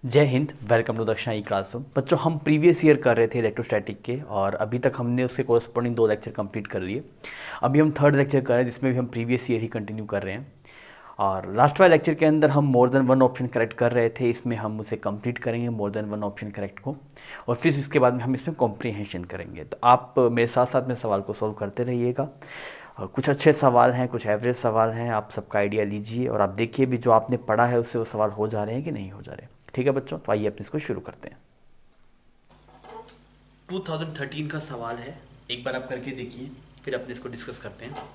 जय Hind. Welcome to दक्षिणा ई classroom. बच्चों, हम प्रीवियस ईयर कर रहे थे इलेक्ट्रोस्टैटिक के और अभी तक हमने उसके कोरस्पॉन्डिंग 2 लेक्चर कंप्लीट कर लिए। अभी हम थर्ड लेक्चर कर रहे हैं जिसमें भी हम प्रीवियस ईयर ही कंटिन्यू कर रहे हैं। और लास्ट वाले लेक्चर के अंदर हम more than one option correct कर रहे थे, इसमें हम उसे कंप्लीट करेंगे more than one option correct को, और फिर इसके बाद में हम इसमें कॉम्प्रीहेंशन करेंगे। तो आप मेरे साथ साथ में सवाल को सॉल्व करते रहिएगा। कुछ अच्छे सवाल हैं, कुछ एवरेज सवाल हैं, आप सबका आइडिया लीजिए और आप देखिए भी जो आपने पढ़ा है उससे वो सवाल हो जा रहे हैं कि नहीं हो जा रहे हैं। ठीक है बच्चों, तो आइए अपने इसको शुरू करते हैं। 2013 का सवाल है, एक बार आप करके देखिए, फिर अपने इसको डिस्कस करते हैं।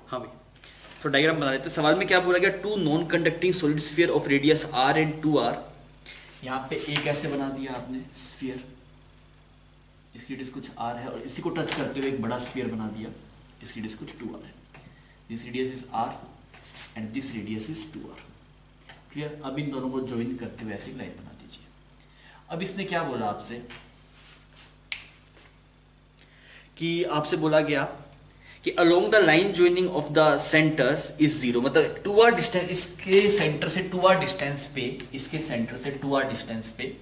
हाँ भाई, तो डायग्राम बना लेते हैं। सवाल में क्या बोला गया, two non conducting solid sphere of radius r and 2r। यहाँ पे एक ऐसे बना दिया आपने स्फीयर, इसकी रेडियस कुछ r है, और इसी को टच करते हुए एक बड़ा स्फीयर बना दिया, इसकी रेडियस कुछ 2r है। This radius is r and this radius is 2r। Clear? अब इन दोनों को ज्वाइन करते हुए ऐसी लाइन बना दीजिए। अब इसने क्या बोला आपसे कि आपसे बोला गया कि along the line joining of the centres is zero, मतलब 2r डिस्टेंस, इसके सेंटर से 2r डिस्टेंस पे, इसके सेंटर से 2r डिस्टेंस पे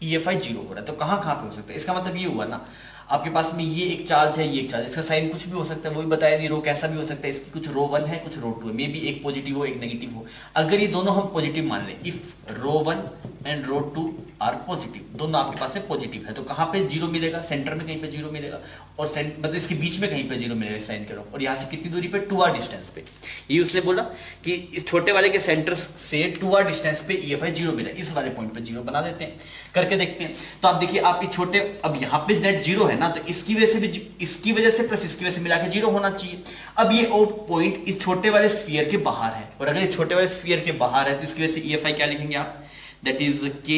EFI जीरो हो रहा है। तो कहाँ कहाँ पे हो सकता है? इसका मतलब ये हुआ ना, आपके पास में ये एक चार्ज है, ये एक चार्ज, इसका साइन कुछ भी हो सकता है, वो भी बताया नहीं, रो कैसा भी हो सकता है, इसकी कुछ रो 1 है, कुछ रो 2 है, मे बी एक पॉजिटिव हो एक नेगेटिव हो। अगर ये दोनों हम पॉजिटिव मान लें, if rho 1 and rho 2 are positive, दोनों आपके पास में पॉजिटिव है, तो कहाँ पे जीरो मिलेगा? सेंटर में कहीं पे जीरो मिलेगा, और मतलब इसके बीच में कहीं पे जीरो मिलेगा साइन के रो, और यहाँ से कितनी दूरी पे? 2r डिस्टेंस पे। ये उसने बोला कि इस छोटे वाले के सेंटर से 2r डिस्टेंस पे EFI जीरो मिला, इस वाले पॉइंट पे जीरो बना देते हैं, करके देखते हैं। तो आप देखिए, आप छोटे, अब यहाँ पे जेड जीरो है ना, तो इसकी वजह से भी, इसकी वजह से प्लस इसकी वजह से मिला के जीरो होना चाहिए। अब ये ओ पॉइंट इस छोटे वाले स्फीयर के बाहर है, और अगर इस छोटे वाले स्फीयर के बाहर है तो इसकी वजह से EFI क्या लिखेंगे आप? दैट इज k,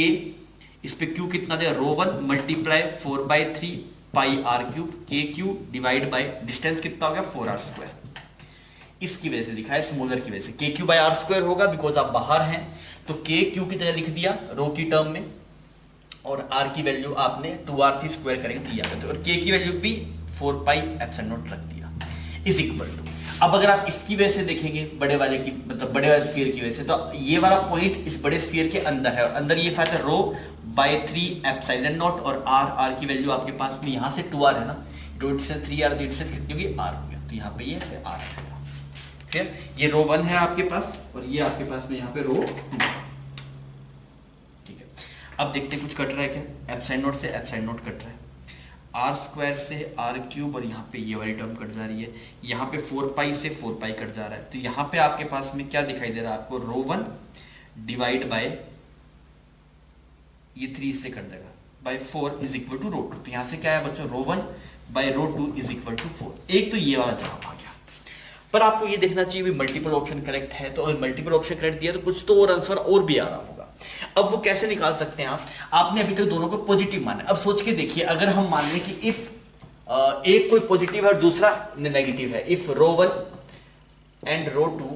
इस पे q कितना दे? रो 1 multiply 4/3 pi r cube, k cube divide by distance कितना हो गया? 4r square. इसकी वजह से लिखा है, स्मॉलर की वजह से k cube by r square होगा, बिकॉज आप बाहर हैं, तो k क्यूब की जगह लिख दिया रो की टर्म में, और r की वैल्यू आपने 2r थी, स्क्वायर करेंगे तो ये आ जाता है, और k की वैल्यू भी 4 पाई एप्सिलॉन नॉट रख दिया, इज इक्वल टू। अब अगर आप इसकी वजह से देखेंगे, बड़े वाले की, मतलब बड़े वाले स्फीयर की वजह से, तो ये वाला पॉइंट इस बड़े स्फीयर के अंदर है, और अंदर ये फायदा रो बाय 3 एप्सिलॉन नॉट, और r की वैल्यू आपके पास में यहाँ से 2r है ना, रो डिस्टेंस 3r, तो डिस्टेंस कितनी होगी? r हो गया, तो यहाँ पे ये से r है। क्लियर? ये रो 1 है आपके पास, और ये आपके पास में यहाँ पे रो 2। ठीक है, अब देखते हैं कुछ कट रहा है क्या? एप्सिलॉन नॉट से एप्सिलॉन नॉट कट रहा है, आर स्क्वायर से आर क्यूब, और यहाँ पे ये वाली टर्म कट जा रही है, यहाँ पे 4 पाई से 4 पाई कट जा रहा है, तो यहाँ पे आपके पास में क्या दिखाई दे रहा है आपको? रो 1 डिवाइड बाय ये 3 से कट जाएगा, by 4 is equal to rho 2। तो यहाँ से क्या है बच्चों? Rho 1 by rho 2 is equal to 4। एक तो ये वाला जवाब आ गया, पर आपको ये देखना चाहिए भी मल्टीपल ऑप्शन करेक्ट है, तो अगर मल्टीपल ऑप्शन करेक्ट दिया तो कुछ तो और आंसर और भी आ रहा होगा। अब वो कैसे निकाल सकते हैं आप? आपने अभी तक दोनों को पॉजिटिव माना, अब सोच के देखिए, अगर हम मान लें कि इफ एक कोई पॉजिटिव है और दूसरा नेगेटिव है, if rho 1 and rho 2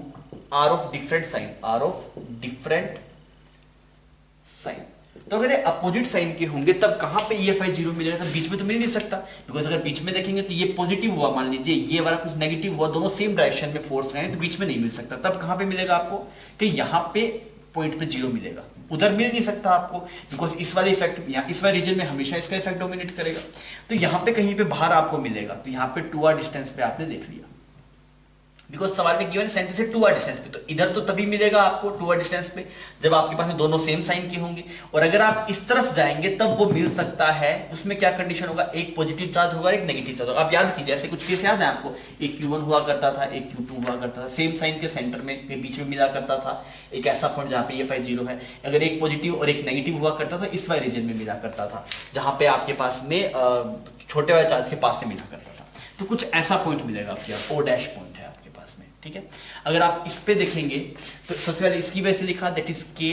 are of different sign, are of different sign, तो अगर ये अपोजिट साइन के होंगे तब कहां पे EFI जीरो मिलेगा? तब बीच में तो मिल नहीं सकता, बिकॉज अगर बीच में देखेंगे तो ये पॉजिटिव हुआ, मान लीजिए ये वाला कुछ नेगेटिव हुआ, दोनों सेम डायरेक्शन में फोर्स हैं, तो बीच में नहीं मिल सकता। तब कहां पे मिलेगा आपको? कि यहाँ पे पॉइंट पे जीरो मिलेगा, उधर मिल नहीं सकता आपको, बिकॉज इस वाले इफेक्ट, यहाँ इस वाले रीजन में हमेशा इसका इफेक्ट डोमिनेट करेगा, तो यहाँ पे कहीं पे बाहर आपको मिलेगा, तो यहाँ पे 2r डिस्टेंस पे आपने देख लिया। बिकॉज सवाल में गिवन सेंटर से 2r डिस्टेंस पे, तो इधर तो तभी मिलेगा आपको 2r डिस्टेंस पे जब आपके पास में दोनों सेम साइन के होंगे, और अगर आप इस तरफ जाएंगे तब वो मिल सकता है। उसमें क्या कंडीशन होगा, एक पॉजिटिव चार्ज होगा, एक नेगेटिव चार्ज होगा। आप याद कीजिए, ऐसे कुछ केस याद है आपको, एक Q1 हुआ करता था, एक Q2 हुआ करता था, सेम साइन के सेंटर में बीच में मिला करता था एक ऐसा पॉइंट जहां पे ये 5 0 है। अगर एक पॉजिटिव और एक नेगेटिव हुआ करता था, इस वाले रीजन में मिला करता था जहां पे आपके पास में छोटे वाले चार्ज के पास से मिला करता था। तो कुछ ऐसा पॉइंट मिलेगा आपके यहाँ, O डैश पॉइंट है आपके पास में, ठीक है। अगर आप इस पे देखेंगे तो सबसे पहले इसकी वजह से लिखा, that is K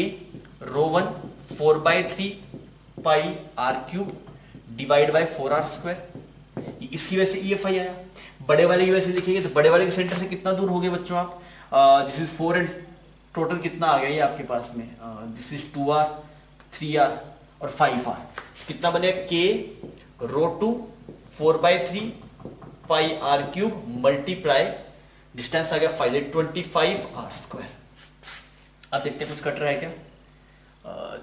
ρ1 4/3 pi r cube divide by 4r square. इसकी वजह से EFI आया। बड़े वाले की वजह से लिखेंगे तो बड़े वाले के सेंटर से कितना दूर हो गए बच्चों आप, दिस इज 4 एंड टोटल कितना आ गया ये आपके पास में, दिस इज 2r 3r और 5r, कितना बनेगा K ρ2 4/3 पाई r क्यूब मल्टीप्लाई डिस्टेंस आ गया 25r स्क्वायर। अब देखते हैं कुछ कट रहा है क्या,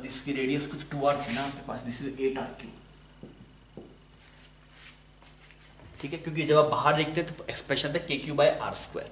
जिसकी रेडियस कुछ 2r थी ना आपके पास, दिस इज 8r क्यूब, ठीक है, क्योंकि जब आप बाहर देखते हैं तो एक्सप्रेशन था k cube by r square.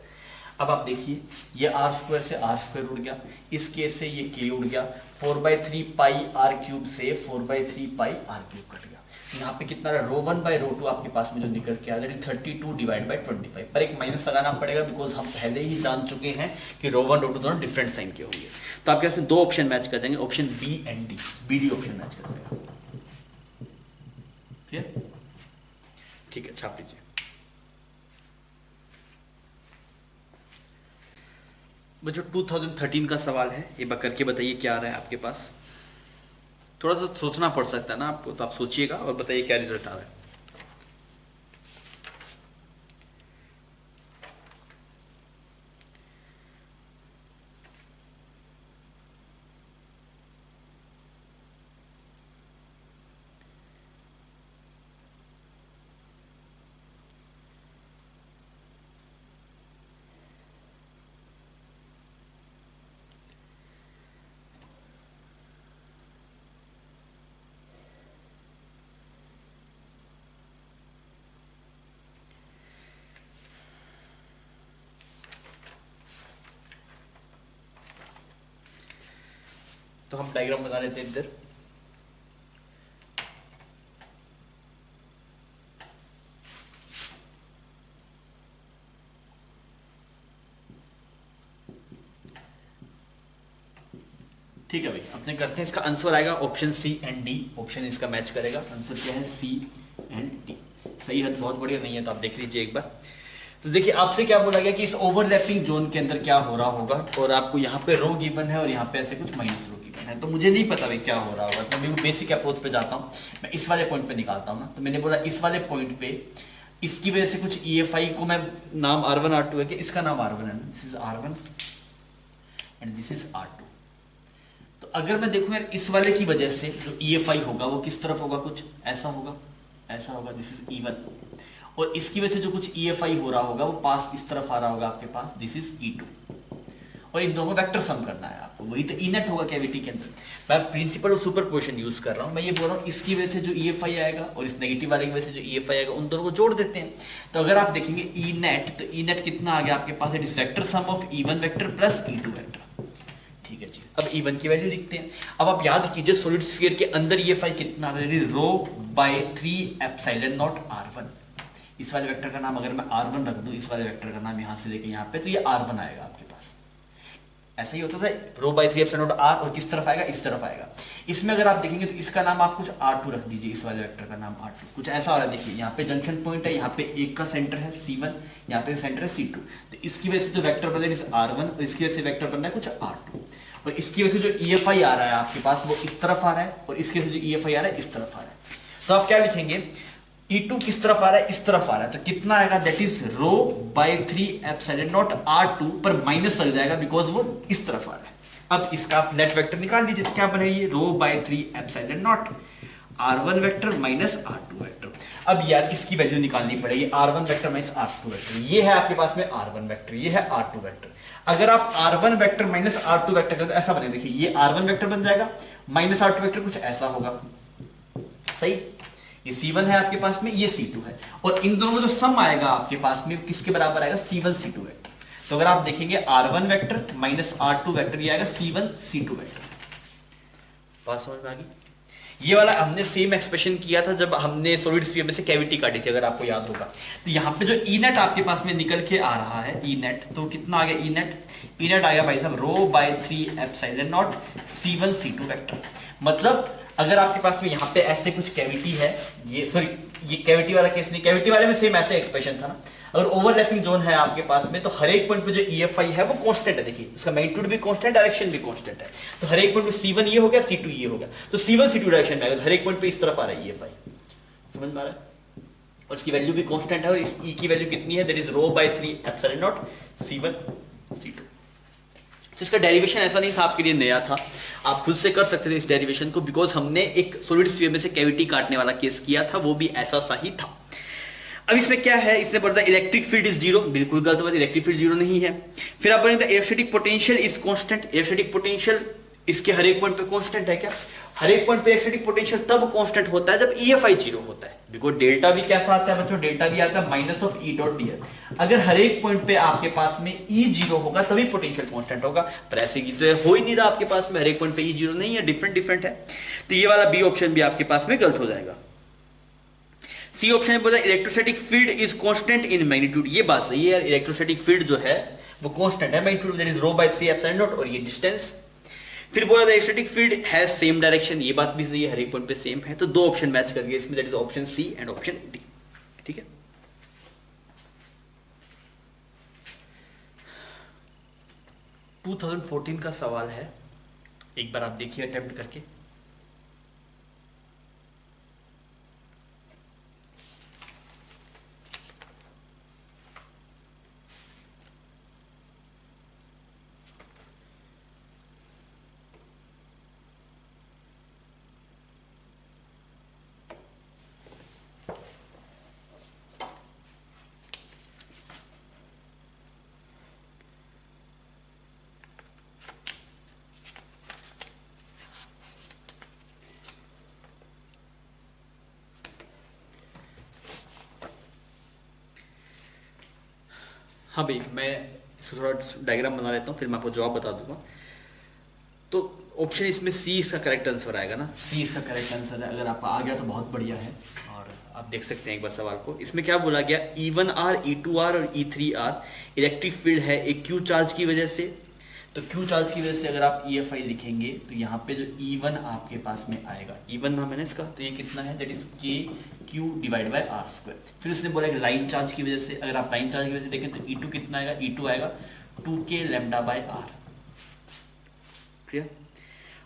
अब आप देखिए ये r स्क्वायर से r स्क्वायर उड़ गया, इस केस से ये k उड़ गया, 4/3 पाई r क्यूब से 4/3 पाई r क्यूब कट गया। यहाँ पे कितना रहा, ρ1 बाय ρ2 आपके पास में जो निकल के आया, 32 डिवाइड बाय 25, पर एक माइनस लगाना पड़ेगा बिकॉज हम पहले ही जान चुके हैं कि ρ1 ρ2 दोनों डिफरेंट साइन के होंगे। तो आपके पास में दो ऑप्शन मैच कर जाएंगे, option B and D, BD option match कर जाएगा, ठीक है, छाप लीजिए। बच्चों 2013 का सवाल है, ये करके बताइए क्या आ रहा है आपके पास। थोड़ा सा सोचना पड़ सकता है ना आपको, तो आप सोचिएगा और बताइए क्या रिजल्ट आ रहा है। तो हम डायग्राम बना लेते हैं इधर। ठीक है भाई, अपने करते हैं, इसका आंसर आएगा option C and D, option इसका मैच करेगा। आंसर क्या है, सी एंड डी। सही है, बहुत बढ़िया, नहीं है तो आप देख लीजिए एक बार। तो देखिए आपसे क्या बोला गया कि इस ओवरलैपिंग जोन के अंदर क्या हो रहा होगा, और आपको यहाँ पे रो गिवन है और यहाँ पे ऐसे कुछ माइनस रो गिवन है। तो मुझे नहीं पता भाई क्या हो रहा होगा, तो मैं बेसिक अप्रोच पे जाता हूँ, मैं इस वाले पॉइंट पे निकालता हूँ ना। तो मैंने बोला इस वाले पॉइंट पे इसकी वजह से कुछ EFI को मैं नाम R1 R2 है कि इसका नाम R1 है, this is R1 and this is R2। तो अगर मैं देखूं यार इस वाले की वजह से जो EFI होगा वो किस तरफ होगा, कुछ ऐसा होगा, ऐसा होगा, दिस इज E1। और इसकी वजह से जो कुछ EFI हो रहा होगा वो पास इस तरफ आ रहा होगा आपके पास, दिस इज E2। और इन दोनों वेक्टर सम करना है आपको, वही तो E नेट होगा कैविटी के अंदर। मैं प्रिंसिपल ऑफ सुपरपोजिशन यूज कर रहा हूँ, मैं ये बोल रहा हूँ इसकी वजह से जो EFI आएगा और इस नेगेटिव वाले की वजह से जो EFI आएगा उन दोनों को जोड़ देते हैं। तो अगर आप देखेंगे E नेट, तो E नेट कितना आ गया आपके पास, it is vector sum of E1 vector plus E2 vector. ठीक है जी, अब E1 की वैल्यू लिखते हैं। अब आप याद कीजिए सॉलिड स्फीयर के अंदर EFI कितना आता है, it is ρ/3 epsilon naught R1। इस वाले वेक्टर का नाम अगर मैं R1 रख दूं, इस वाले वेक्टर का नाम यहां से लेके यहां पे, तो ये R1 आएगा आपके पास। ऐसा ही होता था, ρ/3 एप्सिलॉन नॉट R, और किस तरफ आएगा, इस तरफ आएगा। इसमें अगर आप देखेंगे तो इसका नाम आप कुछ R2 रख दीजिए, इस वाले वेक्टर का नाम R2, कुछ ऐसा हो रहा है। देखिए यहाँ पे जंक्शन पॉइंट है, यहाँ पे एक का सेंटर है C1, यहाँ पे सेंटर है C2। तो इसकी वजह से जो वेक्टर बन रहा है R1, और इसकी वजह से वेक्टर बन रहा है कुछ R2। और इसकी वजह से जो EFI आ रहा है आपके पास वो इस तरफ आ रहा है, और इसकी वजह से जो EFI आ रहा है इस तरफ आ रहा है। तो आप क्या लिखेंगे, E2 किस तरफ आ रहा है, इस तरफ आ रहा है, तो कितना आएगा, that is ρ/3 epsilon not R2, पर माइनस चल जाएगा बिकॉज वो इस तरफ आ रहा है। अब इसका आप नेट वेक्टर निकाल लीजिए, तो क्या बनेगी, ρ/3 epsilon naught R1 vector minus R2 vector. अब यार इसकी वैल्यू निकालनी पड़ेगी, R1 vector minus R2 vector. ये है आपके पास में R1 वेक्टर, ये है R2 वेक्टर। अगर आप R1 vector minus R2 vector करें तो ऐसा बनेगा, देखिए ये R1 वेक्टर बन जाएगा, माइनस R2 वेक्टर कुछ ऐसा होगा। सही, ये C1 है आपके पास में, ये C2 है, और इन दोनों में जो सम आएगा आपके पास में किसके बराबर आएगा, C1 C2 वेक्टर। तो अगर आप देखेंगे R1 vector minus R2 vector, ये आएगा C1 C2 वेक्टर। बात समझ में आ गई? ये वाला हमने सेम एक्सप्रेशन किया था जब हमने सॉलिड स्फीयर में से कैविटी काटी थी, अगर आपको याद होगा। तो यहाँ पे जो ई नेट आपके पास में निकल के आ रहा है, ई नेट, तो कितना आ गया ई नेट? ई नेट आ गया भाई साहब rho by 3 epsilon naught C1 C2 vector. मतलब अगर आपके पास में यहाँ पे ऐसे कुछ कैविटी है, ये सॉरी ये कैविटी वाला केस नहीं, कैविटी वाले में सेम ऐसे एक्सप्रेशन था ना। अगर ओवरलैपिंग जोन है आपके पास में, तो हर एक पॉइंट पे जो EFI है वो कांस्टेंट है। देखिए उसका मैग्नीट्यूड भी कांस्टेंट, डायरेक्शन भी कांस्टेंट है। तो हर एक पॉइंट पे C1 ये हो गया, C2 ये हो गया, तो C1 C2 डायरेक्शन में आएगा, तो हर एक पॉइंट पे इस तरफ आ रहा है EFI। समझ में आ रहा है? और इसकी वैल्यू भी कांस्टेंट है, और इस E की वैल्यू कितनी है? That is rho by 3 epsilon naught C1 C2। तो इसका डेरिवेशन ऐसा नहीं था आपके लिए नया था, आप खुद से कर सकते थे इस डेरिवेशन को, बिकॉज हमने एक सॉलिड स्फीयर में से कैविटी काटने वाला केस किया था, वो भी ऐसा सा ही था। अब इसमें क्या है, इसने पढ़ता इलेक्ट्रिक फील्ड इज जीरो, बिल्कुल गलत बात, इलेक्ट्रिक फील्ड जीरो नहीं है। फिर आप बोलेंगे electrostatic potential is constant, electrostatic potential इसके हर एक पॉइंट पे कांस्टेंट है क्या? हर एक पॉइंट पे इलेक्ट्रोस्टैटिक पोटेंशियल तब कांस्टेंट होता है जब EFI जीरो होता है, बिकॉज डेल्टा भी कैसा आता है बच्चों? डेल्टा भी आता है minus of E dot ds। अगर हर एक पॉइंट पे आपके पास में E जीरो होगा तभी पोटेंशियल कांस्टेंट होगा, पर ऐसे की तो हो ही नहीं रहा आपके पास में, हर एक पॉइंट पे E जीरो नहीं है, डिफरेंट डिफरेंट है। तो ये वाला बी ऑप्शन भी आपके पास में गलत हो जाएगा। सी ऑप्शन में बोला electrostatic field is constant in magnitude, ये बात सही है यार, इलेक्ट्रोस्टैटिक फील्ड जो है वो कांस्टेंट है magnitude, that is rho by 3 epsilon naught, और ये डिस्टेंस। फिर बोला था electrostatic field has same direction, ये बात भी सही है, हर एक पॉइंट पे सेम है। तो दो ऑप्शन मैच कर दिए इसमें, that is option C and option D. ठीक है, 2014 का सवाल है, एक बार आप देखिए अटेम्प्ट करके। हाँ भाई, मैं इसको थोड़ा डायग्राम बना लेता हूँ, फिर मैं आपको जवाब बता दूंगा। तो ऑप्शन इसमें सी इसका करेक्ट आंसर आएगा ना, सी इसका करेक्ट आंसर है। अगर आप आ गया तो बहुत बढ़िया है, और आप देख सकते हैं एक बार सवाल को। इसमें क्या बोला गया, E1R E2R और E3R इलेक्ट्रिक फील्ड है एक Q चार्ज की वजह से। तो Q चार्ज की वजह से अगर आप EFI लिखेंगे तो यहाँ पे जो E1 आपके पास में आएगा, E1 नाम है ना इसका, तो ये कितना है, that is KQ divide by R square. फिर उसने बोला कि लाइन चार्ज की वजह से, अगर आप लाइन चार्ज की वजह से देखें तो E2 कितना आएगा, E2 आएगा 2K lambda bye R। Clear?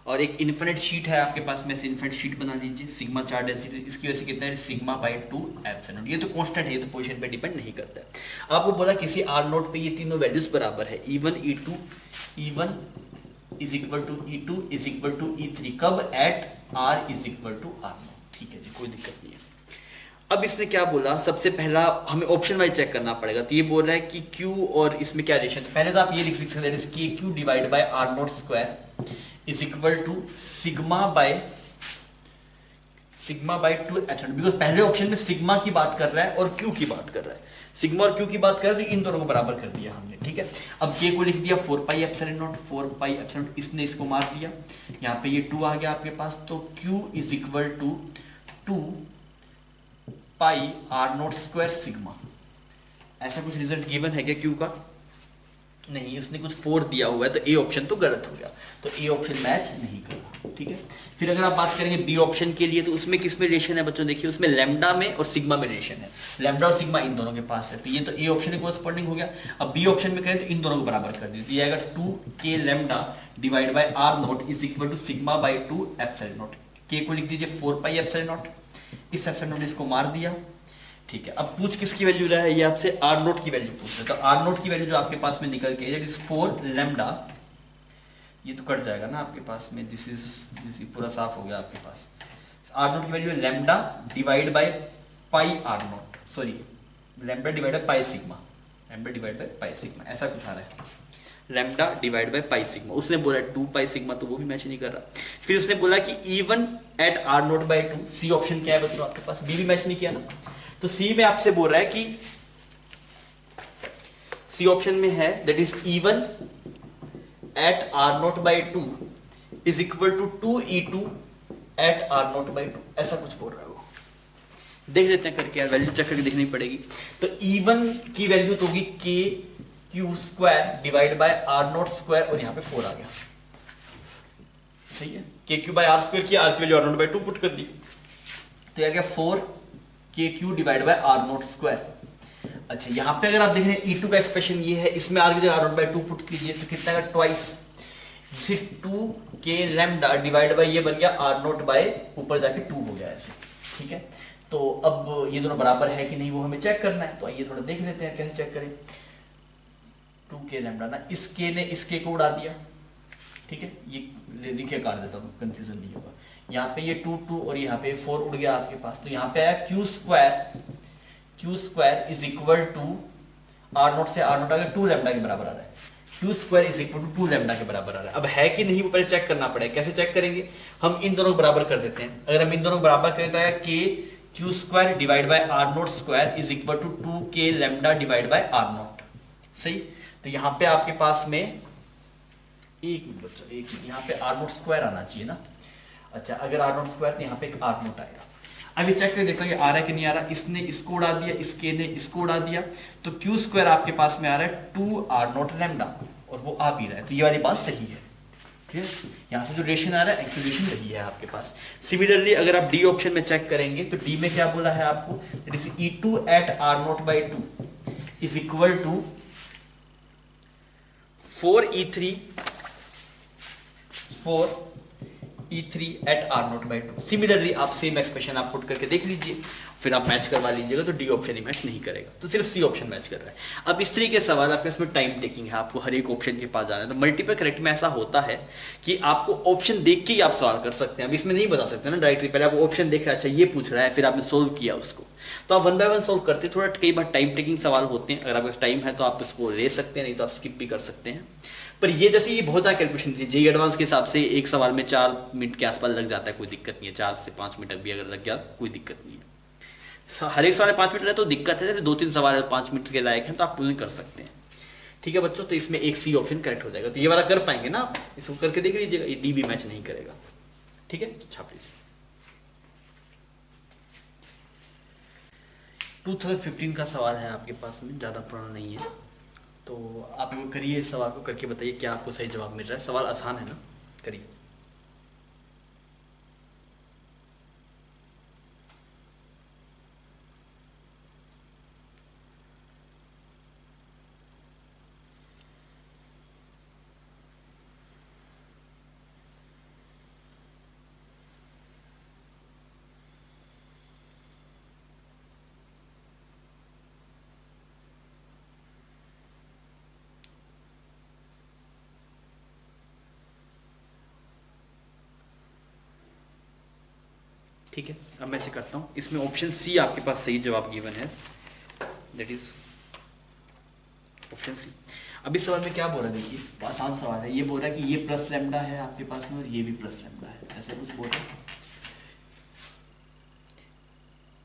और एक इन्फिनिट शीट है आपके पास में, से इन्फिनिट शीट बना लीजिए, सिग्मा चार्ज डेंसिटी, इसकी वजह से कितना है, सिग्मा बाय 2 एप्सिलॉन। ये तो कांस्टेंट है, ये तो पोजीशन पे डिपेंड नहीं करता है। आपको बोला किसी R नोट पे ये तीनों वैल्यूज बराबर है, E1 E1 is equal to E2 is equal to E3, कब? At R is equal to R naught. ठीक है जी, कोई दिक्कत नहीं है। अब इसने क्या बोला, सबसे पहला हमें ऑप्शन वाइज चेक करना पड़ेगा। तो ये बोल रहा है कि Q और इसमें क्या रिलेशन, तो पहले तो आप ये लिख सकते हैं, KQ divide by R naught square is equal to sigma by 2 epsilon, because पहले ऑप्शन में सिग्मा की बात कर रहा है और Q की बात कर रहा है, सिग्मा और Q की बात कर रहे हैं, तो इन दोनों को बराबर कर दिया हमने। ठीक है, अब K को लिख दिया 4 pi epsilon not, 4 pi epsilon, इसने इसको मार दिया, यहाँ पे ये 2 आ गया आपके पास, तो Q is equal to 2 pi R naught square sigma. ऐसा कुछ रिजल्ट गिवन है क्या Q का? नहीं, उसने कुछ 4 दिया हुआ है, तो ए ऑप्शन तो गलत हो गया, तो ए ऑप्शन मैच नहीं कर रहा। ठीक है, फिर अगर आप बात करेंगे बी ऑप्शन के लिए, तो उसमें किस में रिलेशन है बच्चों, देखिए उसमें लैम्डा में और सिग्मा में रिलेशन है, लैम्डा और सिग्मा इन दोनों के पास है, तो ये तो ए ऑप्शन के कोरस्पॉन्डिंग हो गया। अब बी ऑप्शन में करें तो इन दोनों को बराबर कर दीजिए, आएगा 2K lambda divide by R naught is equal to sigma by 2 epsilon naught. K को लिख दीजिए 4 पाई एप्सिलॉन नॉट, इस एप्सिलॉन नॉट इसको मार दिया। ठीक है, अब पूछ किसकी वैल्यू रहा है, ये आपसे R नोट की वैल्यू पूछ रहा है, तो R नोट की वैल्यू जो आपके पास में निकल के, दैट इज 4 लैम्डा, ये तो कट जाएगा ना आपके पास में, दिस इज पूरा साफ हो गया आपके पास। R नोट की वैल्यू है lambda divide by pi R note, sorry lambda divide by pi sigma, lambda divide by pi sigma, ऐसा कुछ आ रहा है, lambda divide by pi sigma. उसने बोला 2 पाई सिग्मा, तो वो भी मैच नहीं कर रहा। फिर उसने बोला कि E1 at R naught by 2, C option क्या है बच्चों आपके पास, बी भी मैच नहीं किया ना, तो सी में आपसे बोल रहा है कि सी ऑप्शन में है that is E1 at R0/2 is equal to 2E2 at R0/2, ऐसा कुछ बोल रहा है वो। देख लेते हैं करके यार, वैल्यू चेक करके देखनी पड़ेगी। तो E1 की वैल्यू तो होगी KQ² डिवाइड बाय R0² और यहाँ पे 4 आ गया, सही है। KQ/R² की, R की वैल्यू R0/2 पुट कर दी, तो यह आ गया 4KQ डिवाइड बाय R0²। अच्छा यहाँ पे अगर आप देख रहे हैं E2 का एक्सप्रेशन ये है, इसमें R की जगह R0/2 पुट कीजिए तो कितना का ट्वाइस, सिर्फ 2K लैम्डा डिवाइड बाय ये बन गया R0 ऊपर जाके 2 हो गया ऐसे, ठीक है। तो अब ये दोनों बराबर है कि नहीं वो हमें चेक करना है, तो आइए थोड़ा देख लेते हैं कैसे चेक करें। 2K लैम्डा ना, इस K ने इस K को उड़ा दिया, ठीक है, ये लिखे काट देता हूँ कंफ्यूजन नहीं होगा। यहाँ पे ये 2 और यहाँ पे 4 उड़ गया आपके पास, तो यहाँ पे आया Q² is equal to R0 से R0 आ गया 2 लैम्डा के बराबर आ रहा है। Q² is equal to 2 lambda के बराबर आ रहा है। अब है कि नहीं वो पहले चेक करना पड़ेगा। कैसे चेक करेंगे, हम इन दोनों को बराबर कर देते हैं। अगर हम इन दोनों को बराबर करें तो आया KQ² divide by R0² is equal to 2K lambda divide by R0, सही। तो यहाँ पे आपके पास में एक मिनट यहाँ पे R0² आना चाहिए ना। अच्छा अगर R0² तो यहाँ पे एक R0 आएगा। अभी चेक करके देखता हूँ ये आ रहा है कि नहीं आ रहा। इसने इसको उड़ा दिया, इस K ने इसको उड़ा दिया, तो Q² आपके पास में आ रहा है 2R0 लैम्डा और वो आ भी रहा है, तो ये वाली बात सही है, ठीक है। यहाँ से जो रेशन आ रहा है एक्यूरेशन वही है आपके पास। सिमिलरली अगर आप डी ऑप्शन में चेक करेंगे तो डी में क्या बोला है आपको, that is E2 at R0/2 is equal to 4E3 at R0/2। Similarly आप सेम एक्सप्रेशन आप पुट करके देख लीजिए, फिर आप मैच करवा लीजिएगा, तो डी ऑप्शन ही मैच नहीं करेगा, तो सिर्फ सी ऑप्शन मैच कर रहा है। अब इस तरीके के सवाल आपके इसमें टाइम टेकिंग है, आपको हर एक ऑप्शन के पास जाना है। तो मल्टीपल करेक्ट में ऐसा होता है कि आपको ऑप्शन देख के ही आप सवाल कर सकते हैं। अब इसमें नहीं बता सकते ना डायरेक्टली, पहले आप ऑप्शन देख रहे, अच्छा ये पूछ रहा है, फिर आपने सोल्व किया उसको, तो आप 1 बाय 1 सोल्व करते। थोड़ा कई बार टाइम टेकिंग सवाल होते हैं, अगर आपके पास टाइम है तो आप इसको ले सकते हैं, नहीं तो आप स्किप भी कर सकते हैं। पर ये जैसे ये बहुत ज़्यादा कैलकुलेशन थी, जेईई एडवांस के हिसाब से एक सवाल में 4 मिनट के आसपास लग जाता है, कोई दिक्कत नहीं है। 4 से 5 मिनट भी अगर लग गया कोई दिक्कत नहीं है। हर एक सवाल में 5 मिनट रहे तो दिक्कत है, जैसे 2-3 सवाल 5 मिनट के लायक हैं तो आप उन्हें कर सकते हैं, ठीक है बच्चों। तो इसमें एक सी ऑप्शन करेक्ट हो जाएगा, तो ये वाला कर पाएंगे ना आप, इसको करके देख लीजिएगा, ये डी भी मैच नहीं करेगा, ठीक है। छाप लीजिए। 2015 का सवाल है आपके पास में, ज़्यादा पुराना नहीं है, तो आप करिए इस सवाल को, करके बताइए क्या आपको सही जवाब मिल रहा है। सवाल आसान है ना, करिए। ठीक है, अब मैं ऐसे करता हूँ, इसमें ऑप्शन सी आपके पास सही जवाब गिवन है, दैट इज ऑप्शन सी। अब इस सवाल में क्या बोल रहा है, देखिए आसान सवाल है। ये बोल रहा है कि ये प्लस लैम्डा है आपके पास में और ये भी प्लस लैम्डा है, ऐसे कुछ बोल रहा है।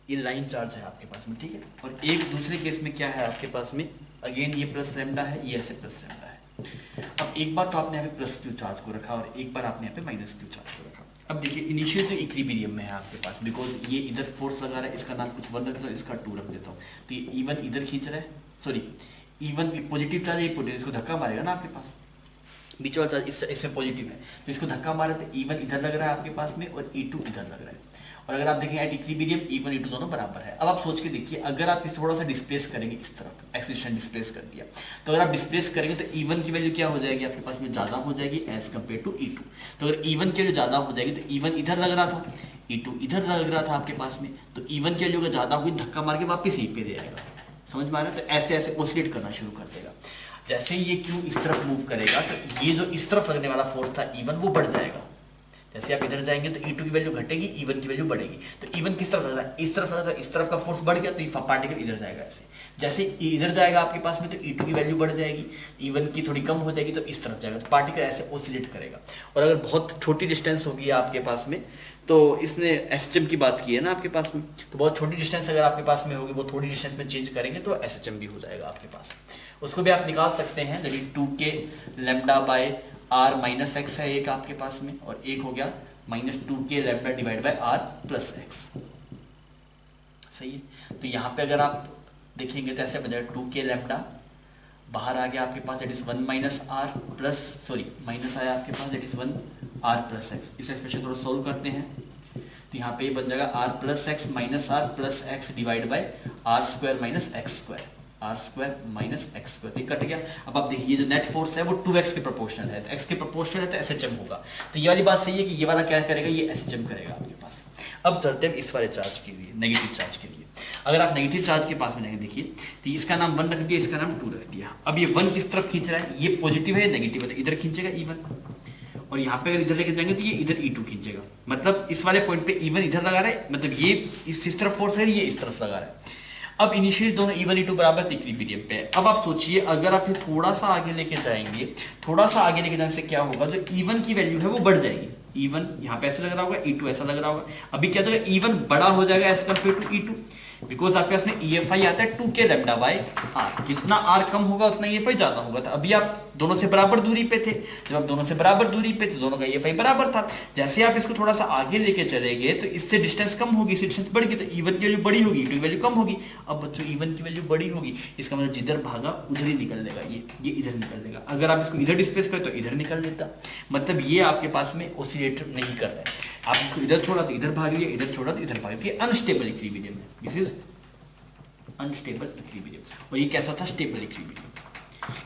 ये लाइन चार्ज है आपके पास में, ठीक है। और एक दूसरे केस में क्या है आपके पास में, अगेन ये प्लस लैम्डा है, ये ऐसे प्लस लैम्डा है। अब एक बार तो आपने यहाँ पे प्लस क्यू चार्ज को रखा और एक बार आपने यहाँ पे माइनस क्यू चार्ज को रखा। अब देखिए इनिशियल तो इक्विलिब्रियम में है आपके पास, बिकॉज ये इधर फोर्स लगा रहा है, इसका नाम कुछ 1 रख देता हूँ, इसका 2 रख देता हूँ, तो ये E1 इधर खींच रहा है, सॉरी E1 पॉजिटिव चार्ज, ये पॉजिटिव, इसको धक्का मारेगा ना आपके पास, बीच वाला चार्ज इसमें पॉजिटिव है, तो इसको धक्का मारा तो E1 इधर लग रहा है आपके पास में और E2 इधर लग रहा है। और अगर आप देखें एट इक्विलिब्रियम E1 E2 दोनों बराबर है। अब आप सोच के देखिए, अगर आप इस थोड़ा सा डिस्प्लेस करेंगे इस तरफ, एक्सिलेशन डिस्प्लेस कर दिया, तो अगर आप डिस्प्लेस करेंगे तो E1 की वैल्यू क्या हो जाएगी आपके पास में, ज़्यादा हो जाएगी एज कम्पेयर टू E2। तो अगर E1 की वैल्यू ज़्यादा हो जाएगी तो E1 इधर लग रहा था, E2 इधर लग रहा था आपके पास में, तो E1 की वैल्यू अगर ज़्यादा हुई धक्का मार के वापस यहीं पे दे आएगा, समझ में आ रहा है। तो ऐसे ऐसे ऑसिलेट करना शुरू कर देगा। जैसे ये क्यू इस तरफ मूव करेगा तो ये जो इस तरफ लगने वाला फोर्स था E1 वो बढ़ जाएगा। जैसे आप इधर जाएंगे तो E2 की वैल्यू घटेगी, E1 की वैल्यू बढ़ेगी। तो E1 किस तरफ लग रहा है, इस तरफ लग रहा है, तो इस तरफ का फोर्स बढ़ गया तो पार्टिकल इधर जाएगा ऐसे। जैसे इधर जाएगा आपके पास में तो E2 की वैल्यू बढ़ जाएगी, E1 की थोड़ी कम हो जाएगी, तो इस तरफ जाएगा, तो पार्टिकल ऐसे ऑसिलेट करेगा। और अगर बहुत छोटी डिस्टेंस होगी आपके पास में, तो इसने SHM की बात की है ना आपके पास में, तो बहुत छोटी डिस्टेंस अगर आपके पास में होगी, वो थोड़ी डिस्टेंस में चेंज करेंगे तो SHM भी हो जाएगा आपके पास। उसको भी आप निकाल सकते हैं, लेकिन 2k lambda by R minus X है एक आपके पास में, और एक हो गया minus 2k lambda divide by R plus X. सही है। तो यहाँ पे अगर आप देखेंगे तो ऐसे बन जाएगा 2k लैम्डा, बाहर आ गया आपके पास that is 1 minus R plus, sorry minus आया आपके पास that is 1 R plus X. इस एक्सप्रेशन थोड़ा सोल्व करते हैं तो यहाँ पे बन जाएगा R plus X minus R plus X divide by R square minus X square, R square minus X square, cut गया। अब आप देखिए जो नेट फोर्स है वो 2x के प्रोपोर्शनल है, तो x के प्रोपोर्शनल है तो SHM होगा। तो ये वाली बात सही है कि ये वाला क्या करेगा, ये SHM करेगा आपके पास। अब चलते हैं इस वाले चार्ज के लिए, नेगेटिव चार्ज के लिए। अगर आप नेगेटिव चार्ज के पास में जाएंगे, देखिए तो इसका नाम 1 रख दिया, इसका नाम 2 रख दिया। अब ये 1 किस तरफ खींच रहा है, ये पॉजिटिव है नेगेटिव है, तो इधर खींचेगा E1, और यहाँ पे अगर इधर लेके जाएंगे तो ये इधर E2 खींचेगा। मतलब इस वाले पॉइंट पे E1 इधर लगा रहा है, मतलब ये इस तरफ फोर्स है, ये इस तरफ लगा रहा है। अब इनिशियली दोनों E1 E2 बराबर इक्विलिब्रियम पे है। अब आप सोचिए अगर आप थोड़ा सा आगे लेके जाएंगे, थोड़ा सा आगे लेके जाने से क्या होगा, जो E1 की वैल्यू है वो बढ़ जाएगी। E1 यहाँ पे ऐसे लग रहा होगा, E2 ऐसा लग रहा होगा। अभी क्या होगा, E1 बड़ा हो जाएगा as compare to E2, because आपके पास में EFI आता है 2k लैम्डा बाय आर। जितना r कम होगा उतना EFI ज्यादा होगा। तो अभी आप दोनों से बराबर दूरी पे थे, जब आप दोनों से बराबर दूरी पे थे दोनों का EFI बराबर था। जैसे आप इसको थोड़ा सा आगे लेके चले गए तो इससे डिस्टेंस कम होगी, इससे डिस्टेंस बढ़ गई, तो E1 की वैल्यू बड़ी होगी, E2 की वैल्यू कम होगी। अब बच्चों E1 की वैल्यू बड़ी होगी, इसका मतलब जिधर भागा उधर ही निकल देगा, ये इधर निकल देगा। अगर आप इसको इधर डिस्प्लेस करें तो इधर निकल देता, मतलब ये आपके पास में ऑसिलेट नहीं कर रहा है। आप इसको इधर छोड़ा तो इधर भाग लिया, इधर छोड़ा तो इधर भाग लिया। अनस्टेबल इक्विलिब्रियम है, दिस इज अनस्टेबल इक्विलिब्रियम। और ये कैसा था, स्टेबल इक्विलिब्रियम।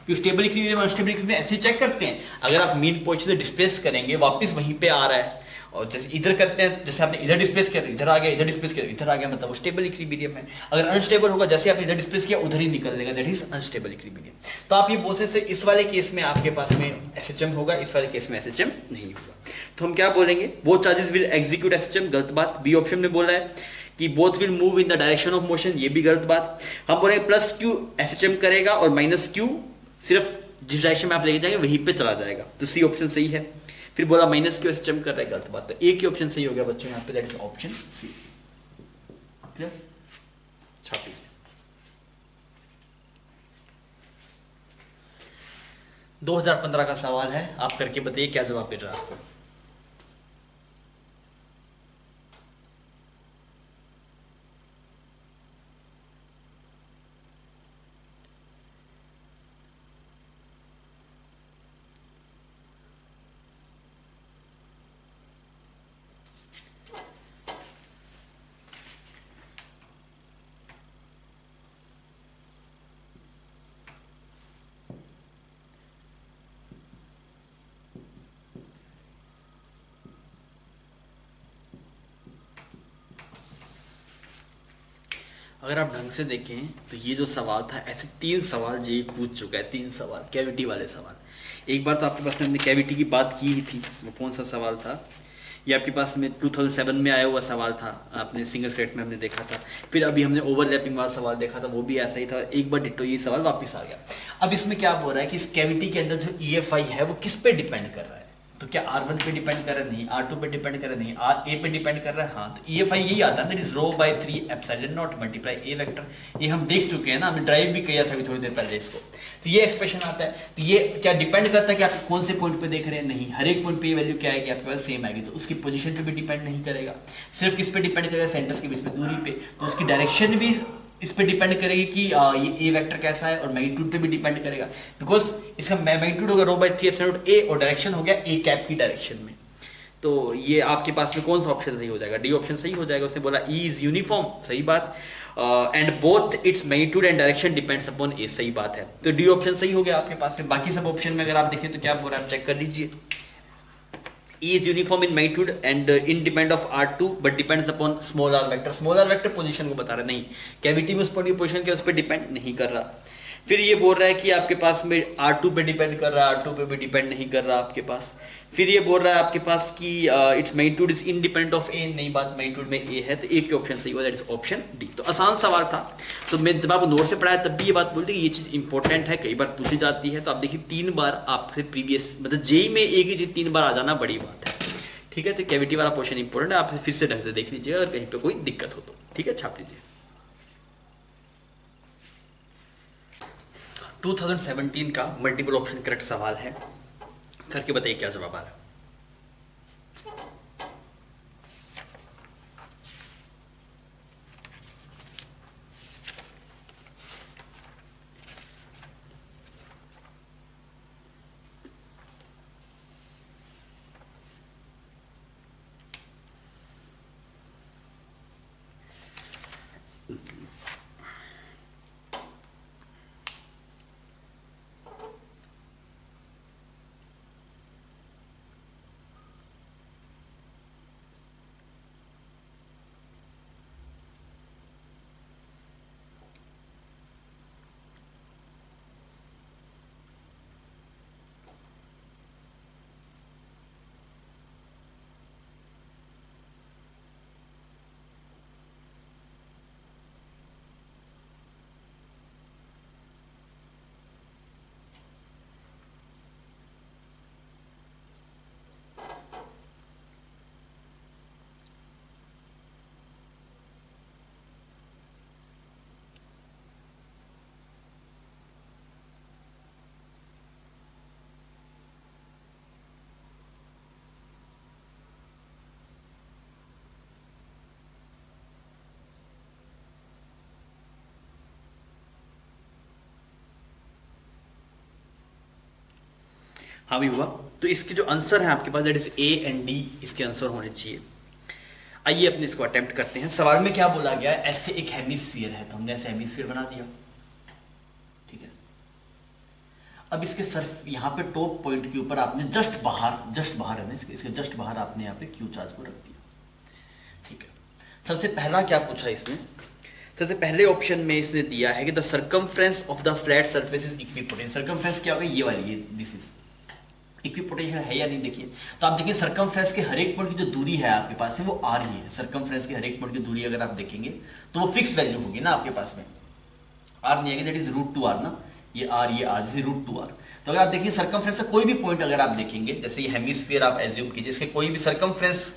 क्यों स्टेबल इक्विलिब्रियम अनस्टेबल इक्विलिब्रियम ऐसे चेक करते हैं, अगर आप मीन पोजीशन से डिस्प्लेस करेंगे वापस वहीं पे आ रहा है, और जैसे इधर करते हैं, जैसे आपने इधर डिस्प्लेस किया तो इधर आ गया, इधर डिस्प्लेस किया तो इधर आ गया, मतलब वो स्टेबल इक्विलिब्रियम है। अगर अनस्टेबल होगा, जैसे आपने इधर डिस्प्लेस किया उधर ही निकल देगा, दैट इज अनस्टेबल इक्विलिब्रियम। तो आप ये बोल सकते हैं इस वाले केस में आपके पास में SHM होगा, इस वाले केस में SHM नहीं होगा। तो हम क्या बोलेंगे, both charges will execute SHM, गलत बात। बी ऑप्शन में बोला है कि both will move in the direction of motion, ये भी गलत बात। हम बोलेंगे प्लस क्यू SHM करेगा और माइनस क्यू सिर्फ जिस डायरेक्शन में आप लेके जाएंगे वहीं पे चला जाएगा, तो सी ऑप्शन सही है। फिर बोला माइनस क्यू SHM कर रहा है, गलत बात। तो एक ही ऑप्शन सही हो गया बच्चों यहाँ पे, that is option C. Clear, छापी। 2015 का सवाल है, आप करके बताइए क्या जवाब मिल रहा है आपको। अगर आप ढंग से देखें तो ये जो सवाल था, ऐसे 3 सवाल जी पूछ चुका है, 3 सवाल कैविटी वाले सवाल। एक बार तो आपके पास में हमने कैविटी की बात की ही थी, वो कौन सा सवाल था, ये आपके पास में 2007 में आया हुआ सवाल था, आपने सिंगल फ्लेट में हमने देखा था। फिर अभी हमने ओवरलैपिंग वाला सवाल देखा था, वो भी ऐसा ही था। एक बार डिटो ये सवाल वापस आ गया। अब इसमें क्या बोल रहा है कि इस कैविटी के अंदर जो EFI है वो किस पे डिपेंड कर रहा है, तो क्या R1 पे डिपेंड कर रहा है, नहीं। R2 पे डिपेंड कर रहा है, नहीं। RA पे डिपेंड कर रहा है, हाँ। तो EFI यही आता है, that is rho by 3 epsilon naught multiply A vector. ये हम देख चुके हैं ना, हमने ड्राइव भी किया था अभी थोड़ी देर पहले इसको। तो ये एक्सप्रेशन आता है। तो ये क्या डिपेंड करता है कि आप कौन से पॉइंट पे देख रहे हैं, नहीं। हर एक पॉइंट पे ये वैल्यू क्या आएगी आपके पास, सेम आएगी। तो उसकी पोजीशन पे भी डिपेंड नहीं करेगा, सिर्फ किस पे डिपेंड करेगा, सेंटर्स के बीच में दूरी पे। तो उसकी डायरेक्शन भी इस पे डिपेंड करेगी कि ये A वेक्टर कैसा है, और मैग्नीट्यूड पे भी डिपेंड करेगा, बिकॉज इसका मैग्नीट्यूड होगा रो बाय 3 एप्सिलॉन नॉट A, और डायरेक्शन हो गया A कैप की डायरेक्शन में। तो ये आपके पास में कौन सा ऑप्शन सही हो जाएगा, डी ऑप्शन सही हो जाएगा। उसने बोला E इज यूनिफॉर्म, सही बात। And both its magnitude and direction depends upon A, सही बात है। तो डी ऑप्शन सही हो गया आपके पास में। बाकी सब ऑप्शन में अगर आप देखें तो क्या बोल रहा है, आप चेक कर लीजिए। E is uniform in magnitude and independent of R2 but depends upon small r vector। small r vector position को बता रहा है, नहीं। कैविटी में उस पर पोजीशन क्या उस पर डिपेंड नहीं कर रहा। फिर ये बोल रहा है कि आपके पास में R2 पे डिपेंड कर रहा है, R2 पे भी डिपेंड नहीं कर रहा आपके पास। फिर ये बोल रहा है आपके पास कि its magnitude is independent of A, नई बात, मैग्नीट्यूड में A है, तो एक ही ऑप्शन सही हुआ, दैट इज ऑप्शन डी। तो आसान सवाल था। तो मैं जब आपको नोट से पढ़ाया तब भी ये बात बोलती कि ये चीज़ इंपॉर्टेंट है, कई बार पूछी जाती है। तो आप देखिए 3 बार आपसे प्रीवियस मतलब जेई में एक ही चीज़ 3 बार आ जाना बड़ी बात है, ठीक है। तो कैविटी वाला पोर्शन इंपॉर्टेंट है, आप फिर से ढंग से देख लीजिएगा, अगर कहीं पे कोई दिक्कत हो तो, ठीक है, छाप लीजिए। 2017 का मल्टीपल ऑप्शन करेक्ट सवाल है, करके बताइए क्या जवाब आ रहा है। हाँ भी हुआ। तो इसके जो आंसर है आपके पास that is A and D, इसके आंसर होने चाहिए। आइए अपने इसको अटेम्प्ट करते हैं। सवाल में क्या बोला गया है, ऐसे एक हेमिस्फीयर है, तो हमने ऐसे हेमिस्फीयर बना दिया, ठीक है। अब इसके सिर्फ यहाँ पे टॉप पॉइंट के ऊपर आपने जस्ट बाहर है ना, इसके जस्ट बाहर आपने यहाँ पे क्यू चार्ज को रख दिया, ठीक है। सबसे पहला क्या पूछा इसने, सबसे पहले ऑप्शन में इसने दिया है कि the circumference of the flat surface is equipotential. Circumference क्या होगा, ये वाली, ये दिस इज इक्विपोटेंशियल है या नहीं। देखिए तो आप देखिए सर्कमफ्रेंस के हर एक पॉइंट की जो दूरी है आपके पास है वो आर ही है। सर्कमफ्रेंस के हर एक पॉइंट की दूरी अगर आप देखेंगे तो वो फिक्स वैल्यू होगी ना आपके पास में, आर नहीं आएगी, दैट इज √2r ना, ये आर जैसे √2r। तो अगर आप देखिए सर्कमफ्रेंस का कोई भी पॉइंट अगर आप देखेंगे, जैसे ये हेमिस्फीयर आप एज्यूम कीजिए, इसके कोई भी सर्कमफ्रेंस,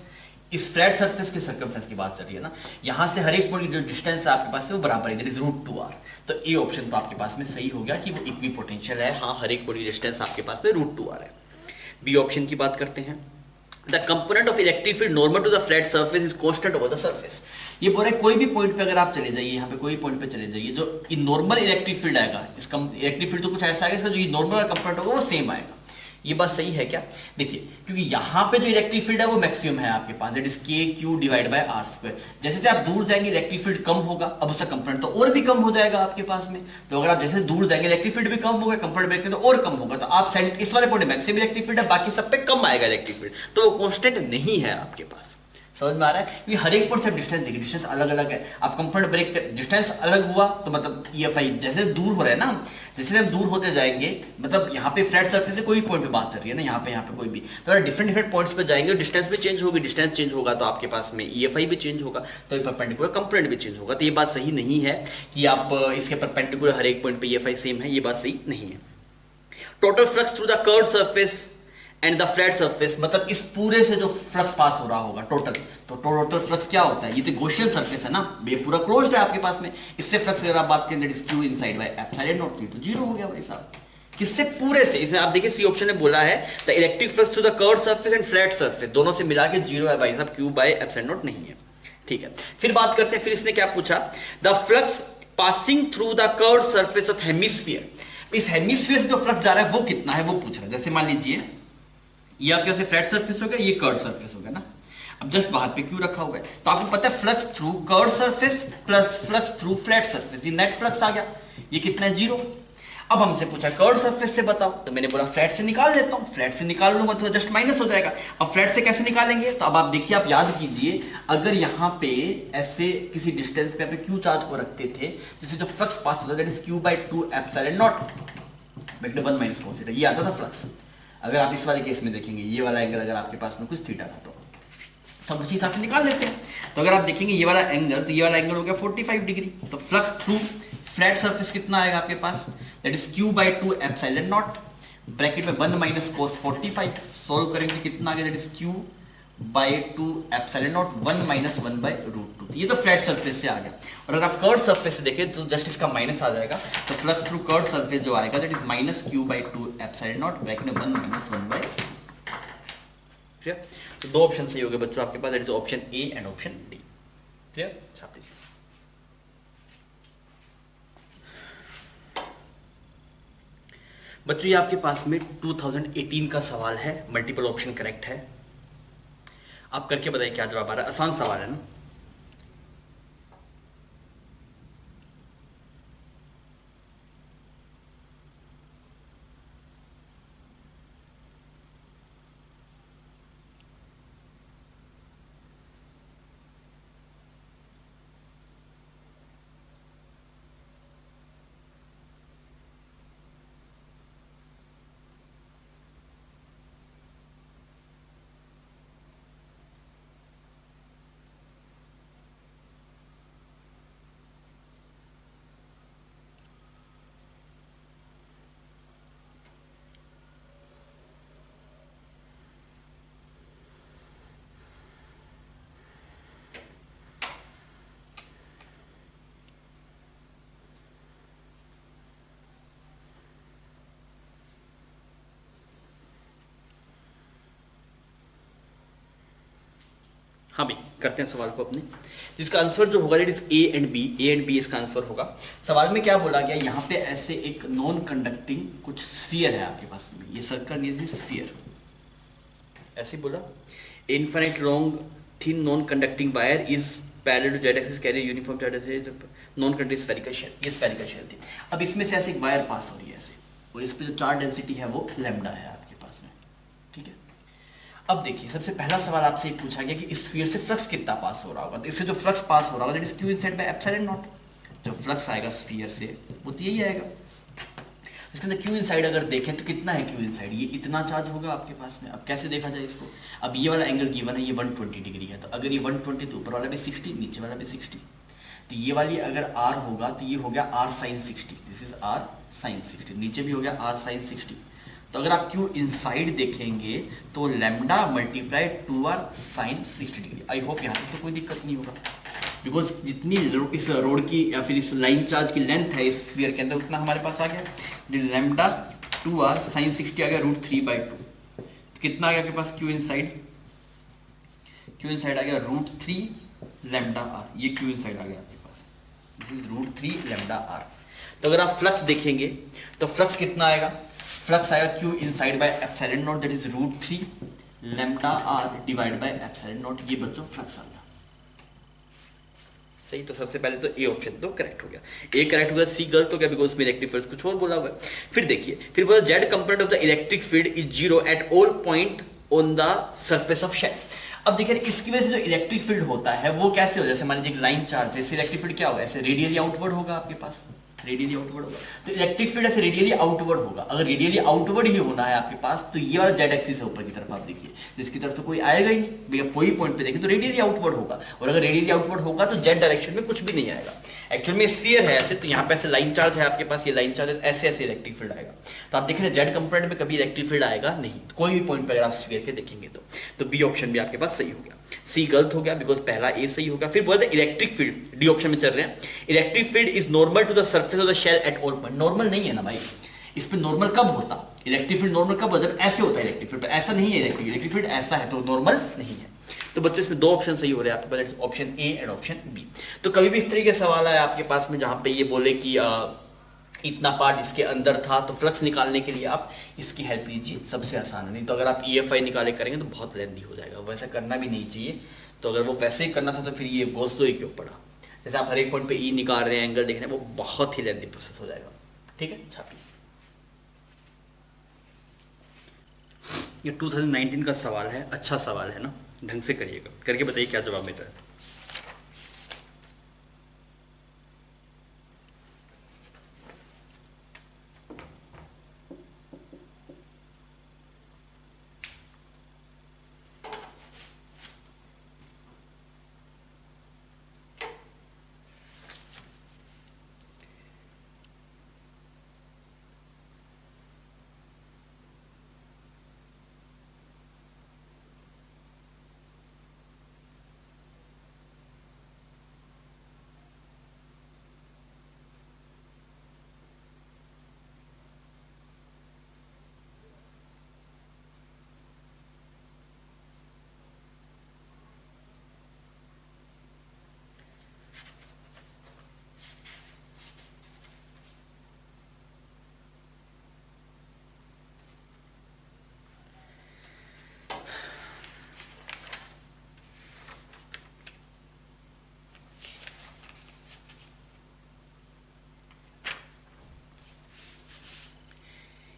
इस फ्लैट सरफेस के सर्कमफ्रेंस की बात चल रही है ना, यहां से हर एक पॉइंट जो डिस्टेंस है आपके पास है वो बराबर है, दैट इज √2r। तो ए ऑप्शन तो आपके पास में सही हो गया कि वो इक्विपोटेंशियल है। हाँ, हर एक पॉइंट डिस्टेंस आपके पास में √2r है। बी ऑप्शन की बात करते हैं, the component of electric field normal to the flat surface is constant over the surface. ये बोल रहे हैं कोई भी पॉइंट पे अगर आप चले जाइए, यहाँ पे कोई पॉइंट पे चले जाइए, जो नॉर्मल इलेक्ट्रिक फील्ड आएगा, इसका इलेक्ट्रिक फील्ड तो कुछ ऐसा आएगा, इसका जो नॉर्मल कंपोनेंट होगा वो सेम आएगा। ये बात सही है क्या? देखिए क्योंकि यहाँ पे जो इलेक्ट्रिक फील्ड है वो मैक्सिमम है आपके पास, that is KQ divide by r²। जैसे जैसे आप दूर जाएंगे इलेक्ट्रिक फील्ड कम होगा, अब उसका कंपोनेंट तो और भी कम हो जाएगा आपके पास में। तो अगर आप जैसे दूर जाएंगे इलेक्ट्रिक फील्ड भी कम होगा, कंपोनेंट ब्रेक तो और कम होगा, तो आप इस वाले पॉइंट मैक्सिमम इलेक्ट्रिक फील्ड है, बाकी सब पे कम आएगा इलेक्ट्रिक फील्ड, तो वो कॉन्स्टेंट नहीं है आपके पास। समझ में आ रहा है? क्योंकि हर एक पॉइंट से डिस्टेंस देखिए, डिस्टेंस अलग अलग है। आप कंफर्ट ब्रेक डिस्टेंस अलग हुआ तो मतलब EFI जैसे दूर हो रहा है ना, जैसे हम दूर होते जाएंगे, मतलब यहाँ पे फ्लैट सरफेस से कोई पॉइंट पे बात चल रही है ना, यहाँ पे कोई भी, तो अगर डिफरेंट पॉइंट्स पे जाएंगे डिस्टेंस भी चेंज होगी, डिस्टेंस चेंज होगा तो आपके पास में EFI भी चेंज होगा, तो परपेंडिकुलर कंपोनेंट भी चेंज होगा। तो ये बात सही नहीं है कि आप इसके परपेंडिकुलर हर एक पॉइंट पे EFI सेम है, ये बात सही नहीं है। Total flux through the curved surface and the flat surface, मतलब इस पूरे से जो फ्लक्स पास हो रहा होगा टोटल, तो टोटल फ्लक्स क्या होता है, ये तो गॉसियन सरफेस है ना, ये पूरा क्लोज्ड है आपके पास में, इससे फ्लक्स अगर आप बात करें that is Q inside by epsilon naught, तो जीरो हो गया भाई साहब। किससे? पूरे से। इसे आप देखिए सी ऑप्शन में बोला है the electric flux through the curved surface and flat surface, दोनों से मिला के जीरो है भाई साहब, Q बाय एप्सिलॉन नॉट नहीं है, ठीक है। फिर बात करते हैं, फिर इसने क्या पूछा, the flux passing through the curved surface of hemisphere, इस हेमिस्फीयर से जो फ्लक्स जा रहा है वो कितना है वो पूछ रहा है। जैसे मान लीजिए ये आपके पास फ्लैट सरफेस हो गया, ये कर्व सरफेस हो गया ना, अब जस्ट बाहर पे क्यों रखा हुआ है, तो आपको पता है flux through curve surface plus flux through flat surface, ये नेट फ्लक्स आ गया, ये कितना है 0। अब हमसे पूछा कर्व सरफेस से बताओ, तो मैंने बोला फ्लैट से निकाल लेता हूं, फ्लैट से निकाल लूंगा तो जस्ट माइनस हो जाएगा। अब फ्लैट से कैसे निकालेंगे, तो अब आप देखिए, आप याद कीजिए, अगर यहाँ पे ऐसे किसी डिस्टेंस पे आप क्यू चार्ज को रखते थे, जैसे जो फ्लक्स पास होता है that is Q/2 epsilon not vector 1 minus cos theta, ये आता था फ्लक्स। अगर आप इस वाले केस में देखेंगे, ये वाला एंगल अगर आपके पास में कुछ थीटा था तो हम उसी हिसाब से निकाल लेते हैं। तो अगर आप देखेंगे ये वाला एंगल, तो ये वाला एंगल हो गया 45 डिग्री, तो फ्लक्स थ्रू फ्लैट सरफेस कितना आएगा आपके पास, that is Q/2 epsilon naught bracket में 1 माइनस cos 45, सोल्व करेंगे कितना आ गया, that is Q by two epsilon naught 1 minus 1 by root 2। ये तो फ्लैट सरफेस से आ गया। और अगर आप कर्व सरफेस से देखें तो जस्ट इसका माइनस आ जाएगा, तो फ्लक्स थ्रू कर्व सरफेस जो आएगा that is minus Q by two epsilon naught bracket में 1 माइनस 1 बाई। क्लियर? तो दो ऑप्शन सही हो गए बच्चों आपके पास, that is option A and option D. Clear? छाप लीजिए। बच्चों ये आपके पास में 2018 का सवाल है, मल्टीपल ऑप्शन करेक्ट है। आप करके बताइए क्या जवाब आ रहा है। आसान सवाल है ना। हाँ भाई करते हैं सवाल को अपने। तो इसका आंसर जो होगा that is A and B इसका आंसर होगा। सवाल में क्या बोला गया, यहाँ पे ऐसे एक नॉन कंडक्टिंग कुछ स्फीयर है आपके पास में, ये सर्कल नहीं स्फीयर, ऐसे ही बोला। Infinite long thin non conducting wire is parallel to Z axis carry uniform Z axis non conducting spherical shell, ये स्फेरिकल शेल थी। अब इसमें से ऐसे एक वायर पास हो रही है ऐसे, और इस पे जो चार्ज डेंसिटी है वो लैम्डा है आपके पास में। ठीक है, अब देखिए सबसे पहला सवाल आपसे पूछा गया कि इस स्फीयर से फ्लक्स कितना पास हो रहा होगा। तो इससे जो फ्लक्स पास हो रहा होगा that is Q inside by epsilon not. जो फ्लक्स आएगा स्फीयर से वो तो यही आएगा। इसके अंदर क्यू इनसाइड अगर देखें तो कितना है क्यू इनसाइड, ये इतना चार्ज होगा आपके पास में। अब कैसे देखा जाए इसको, अब ये वाला एंगल गिवन है, ये 120 डिग्री है। तो अगर ये 120 तो ऊपर वाला भी 60, नीचे वाला भी 60। तो ये वाली अगर r होगा तो ये हो गया r sin 60, this is r sin 60। नीचे भी हो गया r sin 60। तो अगर आप क्यू इनसाइड देखेंगे तो lambda multiply 2r sin 60 degree. I hope यहाँ तक तो कोई दिक्कत नहीं होगा, बिकॉज जितनी इस रोड की या फिर इस लाइन चार्ज की लेंथ है इस स्फीयर के अंदर उतना हमारे पास आ गया। लैम्डा 2r sin 60 आ गया √3/2। तो कितना आ गया आपके पास क्यू इनसाइड, क्यू इनसाइड आ गया √3 लैम्डा r। ये क्यू इनसाइड आ गया आपके पास, दिस इज √3 लैम्डा r। तो अगर आप फ्लक्स देखेंगे तो फ्लक्स कितना आएगा, फ्लक्स आएगा Q inside by epsilon not that is √3 lambda r divide by epsilon not. ये बच्चों फ्लक्स आ गया सही। तो सबसे पहले तो ए ऑप्शन तो करेक्ट हो गया, ए करेक्ट हो गया, सी गलत हो गया बिकॉज में इलेक्ट्रिक फील्ड कुछ और बोला हुआ है। फिर देखिए, फिर बोला Z component of the electric field is zero at all point on the surface of shell. अब देखिए इसकी वजह से जो इलेक्ट्रिक फील्ड होता है वो कैसे हो, जैसे मान लीजिए लाइन चार्ज है, इससे इलेक्ट्रिक फील्ड क्या होगा, ऐसे रेडियली आउटवर्ड होगा आपके पास, रेडियली आउटवर्ड होगा। तो इलेक्ट्रिक फील्ड ऐसे रेडियली आउटवर्ड होगा। अगर रेडियली आउटवर्ड ही होना है आपके पास तो ये वाला जेड एक्सिस है ऊपर की तरफ, आप देखिए तो इसकी तरफ तो कोई आएगा ही नहीं भैया, कोई पॉइंट पे देखें तो रेडियली आउटवर्ड होगा। और अगर रेडियली आउटवर्ड होगा तो जेड डायरेक्शन में कुछ भी नहीं आएगा। एक्चुअल में स्फीयर है ऐसे, तो यहाँ पे ऐसे लाइन चार्ज है आपके पास, ये लाइन चार्ज है, ऐसे ऐसे इलेक्ट्रिक फील्ड आएगा। तो आप देख रहे हैं जेड कंपोनेंट में कभी इलेक्ट्रिक फील्ड आएगा नहीं, तो कोई भी पॉइंट पे अगर आप स्फीयर के देखेंगे तो बी ऑप्शन भी आपके पास सही हो गया। सी गलत हो गया बिकॉज पहला ए सही होगा। फिर बोलते इलेक्ट्रिक फील्ड डी ऑप्शन में चल रहे हैं। Electric field is normal to the surface of the shell at all point. Normal नहीं है ना भाई, इस पे नॉर्मल कब होता, इलेक्ट्रिक फील्ड नॉर्मल कब होता है, ऐसे होता है इलेक्ट्रिक फील्ड, ऐसा नहीं है इलेक्ट्रिक फील्ड ऐसा है तो नॉर्मल नहीं है। तो बच्चों इसमें दो ऑप्शन सही हो रहे हैं आपके पास, option A and option B. तो कभी भी इस तरीके का सवाल है आपके पास में जहां पे ये बोले कि इतना पार्ट इसके अंदर था, तो फ्लक्स निकालने के लिए आप इसकी हेल्प लीजिए, सबसे आसान है। नहीं तो अगर आप EFI निकाले करेंगे तो बहुत लेंदी हो जाएगा, वैसा करना भी नहीं चाहिए। तो अगर वो वैसे ही करना था तो फिर ये गोश्तो ही क्यों पड़ा। जैसे आप हर एक पॉइंट पे ई निकाल रहे हैं, एंगल देख रहे हैं, वो बहुत ही लेंदी प्रोसेस हो जाएगा। ठीक है, छापिए। ये 2019 का सवाल है, अच्छा सवाल है ना, ढंग से करिएगा, करके बताइए क्या जवाब मिल रहा है।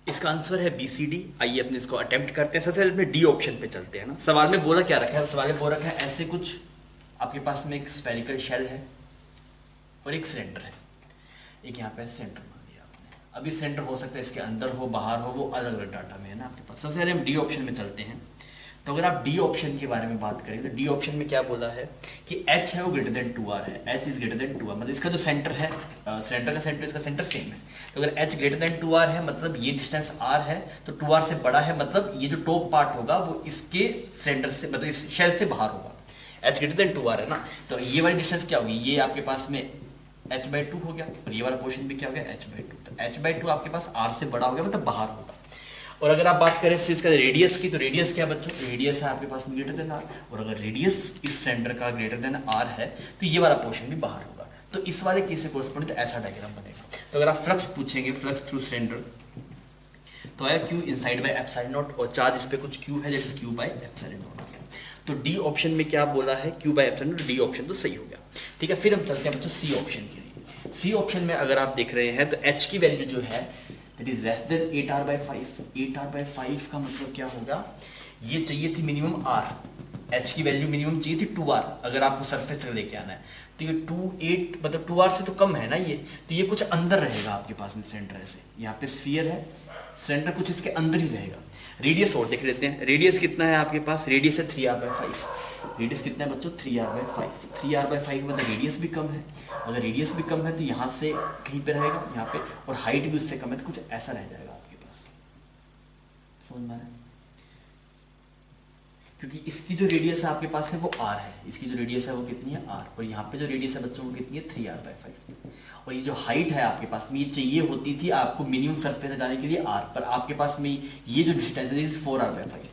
इसका आंसर है BCD। आइए अपने इसको अटेम्प्ट करते हैं। सबसे पहले अपने डी ऑप्शन पे चलते हैं ना। सवाल में बोला क्या रखा है, सवाल में बोल रखा है ऐसे कुछ आपके पास में एक स्फेरिकल शेल है और एक सिलेंडर है, एक यहाँ पे सेंटर मान दिया आपने। अब ये सेंटर हो सकता है इसके अंदर हो बाहर हो, वो अलग अलग डाटा में है ना आपके पास। सबसे पहले हम डी ऑप्शन में चलते हैं। तो अगर आप डी ऑप्शन के बारे में बात करें तो डी ऑप्शन में क्या बोला है कि H है वो ग्रेटर देन 2R है, H is greater than 2R, मतलब इसका जो सेंटर है, सिलेंडर का सेंटर इसका सेंटर सेम है। तो अगर H ग्रेटर देन 2R है मतलब ये डिस्टेंस R है, तो 2R से बड़ा है मतलब ये जो टॉप पार्ट होगा वो इसके सेंटर से मतलब इस शेल से बाहर होगा। H ग्रेटर देन 2R है ना, तो ये वाली डिस्टेंस क्या होगी, ये आपके पास में h/2 हो गया और ये वाला पोर्शन भी क्या हो गया h/2। तो h/2 आपके पास R से बड़ा हो गया मतलब बाहर होगा। और अगर आप बात करें फिर इसका रेडियस की, तो रेडियस क्या बच्चों, रेडियस है आपके पास ग्रेटर देन R, और अगर रेडियस इस सेंटर का ग्रेटर देन R है तो ये वाला पोर्शन भी बाहर होगा। तो इस वाले केस से कोरस्पॉन्डिंग तो ऐसा डायग्राम बनेगा। तो अगर आप फ्लक्स पूछेंगे, फ्लक्स थ्रू सिलेंडर, तो आया Q inside by epsilon naught, और चार्ज इस पे कुछ Q है, that is Q by epsilon naught. तो डी ऑप्शन में क्या बोला है, Q by epsilon not, D option तो सही हो गया। ठीक है, फिर हम चलते हैं बच्चों सी ऑप्शन के लिए। सी ऑप्शन में अगर आप देख रहे हैं तो H की वैल्यू जो है that is less than 8R/5। 8R/5 का मतलब क्या होगा, ये चाहिए थी मिनिमम R, H की वैल्यू मिनिमम चाहिए थी 2R अगर आपको सरफेस तक लेके आना है। तो ये 2 8 मतलब 2R से तो कम है ना ये, तो ये कुछ अंदर रहेगा आपके पास में सेंटर ऐसे, यहाँ पे स्फीयर है, सिलेंडर कुछ इसके अंदर ही रहेगा। रेडियस और देख लेते हैं, रेडियस कितना है आपके पास, रेडियस है 3R/5। रेडियस कितना है बच्चों, 3R/5। 3R/5 मतलब रेडियस भी कम है, अगर रेडियस भी कम है तो यहाँ से कहीं पे रहेगा यहाँ पे, और हाइट भी उससे कम है तो कुछ ऐसा रह जाएगा आपके पास। समझ में आ रहा है, क्योंकि इसकी जो रेडियस है आपके पास है वो R है, इसकी जो रेडियस है वो कितनी है R, और यहाँ पे जो रेडियस है बच्चों को कितनी है 3R/5। और ये जो हाइट है आपके पास में ये चाहिए होती थी आपको मिनिमम सरफेस जाने के लिए R, पर आपके पास में ये जो डिस्टेंस है 4R/5,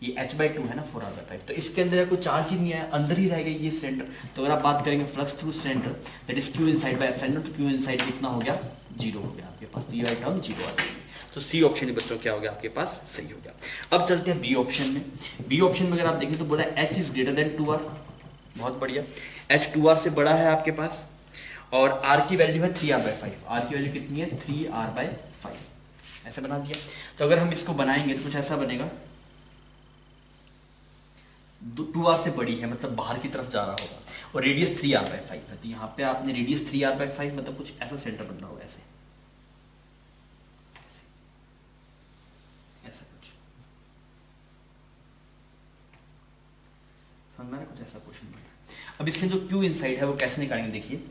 ये h/2 है ना 4R/5, तो इसके अंदर कोई चार्ज ही नहीं है, अंदर ही रहेगा ये सिलेंडर। तो अगर आप बात करेंगे flux through cylinder that is Q inside by epsilon naught, तो Q इनसाइड कितना हो गया 0 हो गया आपके पास, तो ये टर्म 0 आ जाएगी। तो सी ऑप्शन बच्चों क्या हो गया आपके पास सही हो गया। अब चलते हैं बी ऑप्शन में। बी ऑप्शन में अगर आप देखें तो बोला H is greater than 2R, बहुत बढ़िया, H 2R से बड़ा है आपके पास, और R की वैल्यू है 3R/5। R की वैल्यू कितनी है 3R/5, ऐसे बना दिया। तो अगर हम इसको बनाएंगे तो कुछ ऐसा बनेगा, 2R से बड़ी है मतलब बाहर की तरफ जा रहा होगा, और रेडियस 3R/5 है, तो यहाँ पे आपने रेडियस 3R/5 मतलब कुछ ऐसा सेंटर बन रहा होगा, ऐसे ऐसा कुछ समझ में कुछ ऐसा क्वेश्चन बना है। अब इसके जो Q इनसाइड है वो कैसे निकालेंगे, देखिए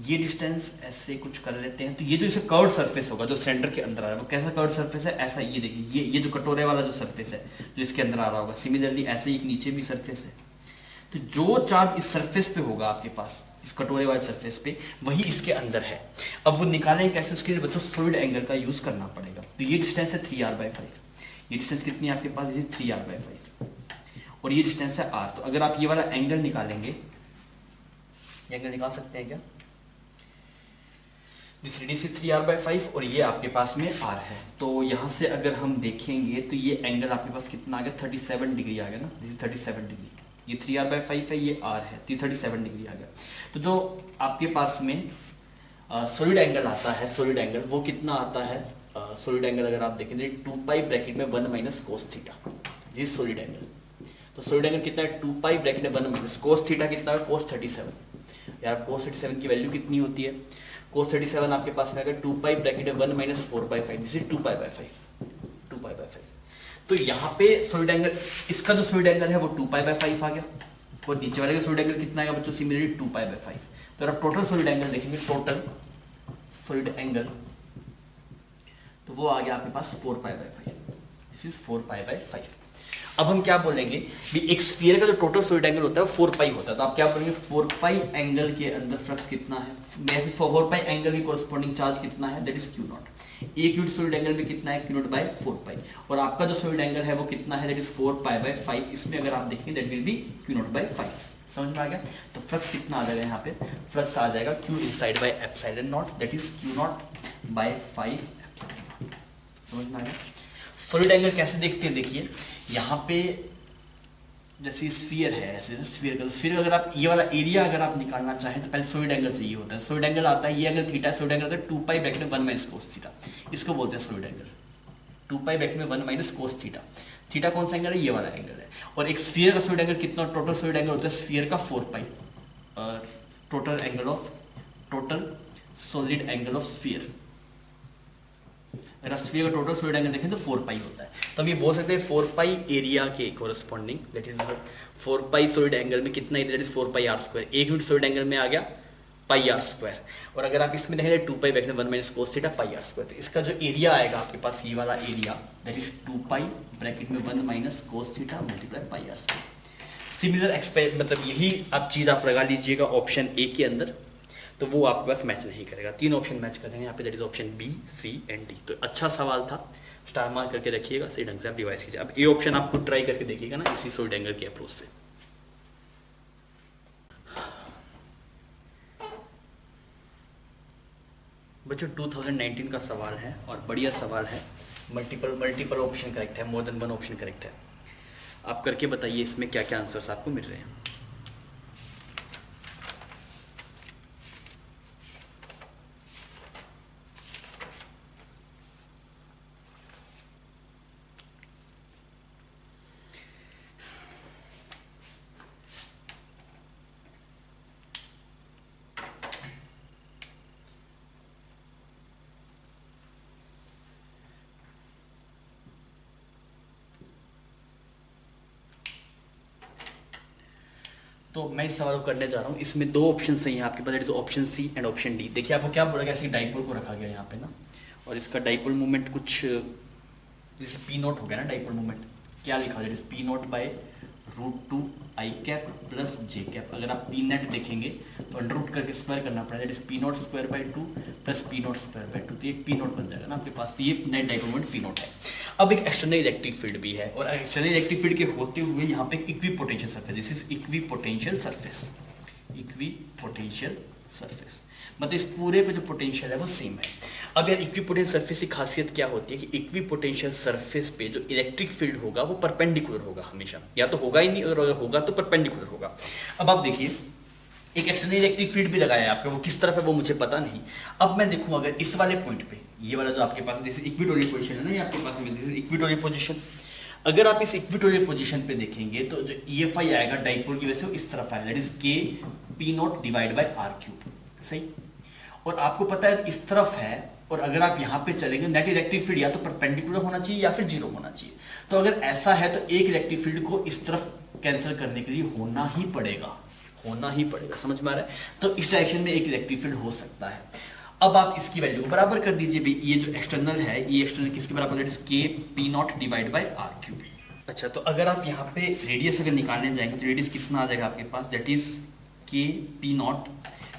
ये डिस्टेंस ऐसे कुछ कर लेते हैं, तो ये जो इसे कर्व सरफेस होगा जो सेंटर के अंदर आ रहा है वो कैसा कर्व सरफेस है, ऐसा, ये देखिए ये जो कटोरे वाला जो सरफेस है जो इसके अंदर आ रहा होगा, सिमिलरली ऐसे ही एक नीचे भी सरफेस है, तो जो चार्ज इस सरफेस पे होगा आपके पास इस कटोरे वाले सरफेस पे वही इसके अंदर है। अब वो निकालेंगे कैसे, उसके लिए बच्चों सॉलिड एंगल का यूज करना पड़ेगा। तो ये डिस्टेंस है 3R/5, ये डिस्टेंस कितनी है आपके पास, ये 3R/5, और ये डिस्टेंस है R। तो अगर आप ये वाला एंगल निकालेंगे, ये एंगल निकाल सकते हैं क्या, दिस रेडियस इज 3R/5 और ये आपके पास में R है, तो यहाँ से अगर हम देखेंगे तो ये एंगल आपके पास कितना आ गया 37 डिग्री आ गया ना, दिस इज 37 डिग्री, ये 3R/5 है, ये R है, तो ये 37 डिग्री आ गया। तो जो आपके पास में सॉलिड एंगल आता है, सॉलिड एंगल वो कितना आता है, सॉलिड एंगल अगर आप देखें 2π ब्रैकेट में 1 - cos theta, this solid angle. तो सॉलिड एंगल कितना है 2π ब्रैकेट में 1 - cos थीटा कितना है cos 37। यार cos 37 की वैल्यू कितनी होती है, cos 37 आपके पास में अगर 2π ब्रैकेट में 1 - 4/5, दिस इज 2π/5, 2π/5। तो यहाँ पे सॉलिड एंगल, इसका जो सॉलिड एंगल है वो 2π/5 आ गया, और नीचे वाले का सॉलिड एंगल कितना आएगा बच्चों, सिमिलरली 2π/5। तो अगर आप टोटल सॉलिड एंगल देखेंगे, टोटल सॉलिड एंगल, तो वो आ गया आपके पास 4π/5, दिस इज 4π/5। अब हम क्या बोलेंगे भी एक स्फीयर का जो टोटल सॉलिड एंगल होता है वो 4π होता है, तो आप क्या बोलेंगे 4π एंगल के अंदर फ्लक्स कितना है, 4π एंगल की कोरस्पॉन्डिंग चार्ज कितना है, दैट इज Q0। एक यूनिट सॉलिड एंगल में कितना है Q0/4π, और आपका जो सॉलिड एंगल है वो कितना है, दैट इज 4π/5। इसमें अगर आप देखेंगे दैट विल बी Q0/5। समझ में आ गया। तो फ्लक्स कितना आ जाएगा यहाँ पे, फ्लक्स आ जाएगा Q inside by epsilon not, that is Q0/5 epsilon. समझ में आ गया। सॉलिड एंगल कैसे देखते हैं, देखिए यहाँ पे जैसे स्फीयर है, ऐसे स्फीयर का अगर आप ये वाला एरिया अगर आप निकालना चाहें तो पहले सॉलिड एंगल चाहिए होता है। सॉलिड एंगल आता है, ये एंगल थीटा, सॉलिड एंगल आता है 2π ब्रैकेट में 1 - cos थीटा, इसको बोलते हैं सॉलिड एंगल। 2 पाई ब्रैकेट में 1 माइनस कोस थीटा। थीटा कौन सा एंगल है? ये वाला एंगल है। और एक स्फीयर का सॉलिड एंगल कितना, टोटल सॉलिड एंगल होता है स्फीयर का 4 pi, total solid angle of sphere. अगर आप स्फीयर का टोटल सॉलिड एंगल देखें तो 4 पाई होता है। तो हम ये बोल सकते हैं 4 पाई एरिया के corresponding, that is 4 pi solid angle में कितना area, that is 4 pi R square. 1 unit solid angle में आ गया पाई आर स्क्वायर। और अगर आप इसमें देखें 2 पाई ब्रैकेट में 1 minus cos theta pi R square, तो इसका जो एरिया आएगा आपके पास ये वाला area, that is 2 pi bracket में 1 minus cos theta multiply pi R square. Similar मतलब यही आप चीज़ आप लगा लीजिएगा ऑप्शन ए के अंदर, तो वो आपके पास मैच नहीं करेगा। 3 ऑप्शन मैच कर देंगे यहाँ पे, that is option B, C and D. तो अच्छा सवाल था, स्टार मार्क करके रखिएगा, सही ढंग से आप डिवाइस कीजिए। अब ए ऑप्शन आप खुद ट्राई करके देखिएगा ना इसी सॉलिड एंगल के अप्रोच से। बच्चों 2019 का सवाल है और बढ़िया सवाल है, मल्टीपल ऑप्शन करेक्ट है, मोर देन 1 ऑप्शन करेक्ट है। आप करके बताइए इसमें क्या क्या आंसर्स आपको मिल रहे हैं। तो मैं इस सवाल को करने जा रहा हूँ। इसमें 2 ऑप्शन सही हैं आपके पास, that is option C and option D. देखिए आपको क्या बोला गया, ऐसे डाइपोल को रखा गया यहाँ पे ना, और इसका डाइपोल मोमेंट कुछ जैसे पी नॉट हो गया ना डाइपोल मोमेंट, क्या लिखा है, P naught by √2 I cap plus J cap. अगर आप पी नेट देखेंगे तो अंडर रूट करके स्क्वायर करना पड़ेगा, that is P not square by 2 plus P not square by 2, तो ये पी नॉट बन जाएगा ना आपके पास। तो ये net dipole moment P not है। अब एक एक्सटर्नल इलेक्ट्रिक फील्ड भी है, और एक्सटर्नल इलेक्ट्रिक फील्ड के होते हुए यहाँ पे equipotential surface, this is equipotential surface, equipotential surface, मतलब इस पूरे पे जो पोटेंशियल है वो सेम है। अब यार इक्विपोटेंशियल सरफेस की खासियत क्या होती है कि इक्विपोटेंशियल सरफेस पे जो इलेक्ट्रिक फील्ड होगा वो परपेंडिकुलर होगा हमेशा, या तो होगा ही नहीं, अगर होगा तो परपेंडिकुलर होगा। अब आप देखिए एक एक्सटर्नल इलेक्ट्रिक फील्ड भी लगाया है आपका, वो किस तरफ है वो मुझे पता नहीं। अब मैं देखूं अगर इस वाले पॉइंट पे, ये वाला जो आपके पास जैसे इक्विटोरियल पोजीशन है ना, ये आपके पास में दिस इज इक्विटोरियल पोजीशन। अगर आप इस इक्विटोरियल पोजीशन पे देखेंगे तो जो EFI आएगा डाइपोल की वजह से वो इस तरफ आएगा, that is K P naught divide by R cube, सही। और आपको पता है इस तरफ है, और अगर आप यहाँ पे चलेंगे नेट इलेक्ट्रिक फील्ड या तो परपेंडिकुलर होना चाहिए या फिर जीरो होना चाहिए। तो अगर ऐसा है तो एक इलेक्ट्रिक फील्ड को इस तरफ कैंसिल करने के लिए होना ही पड़ेगा, समझ में आ रहा है। तो इस डायरेक्शन में एक इलेक्ट्रिक फील्ड हो सकता है। अब आप इसकी वैल्यू को बराबर कर दीजिए भाई, ये जो एक्सटर्नल है ये एक्सटर्नल किसके बराबर है, K P naught divide by R cube. अच्छा तो अगर आप यहाँ पे रेडियस अगर निकालने जाएंगे तो रेडियस कितना आ जाएगा आपके पास, that is K P naught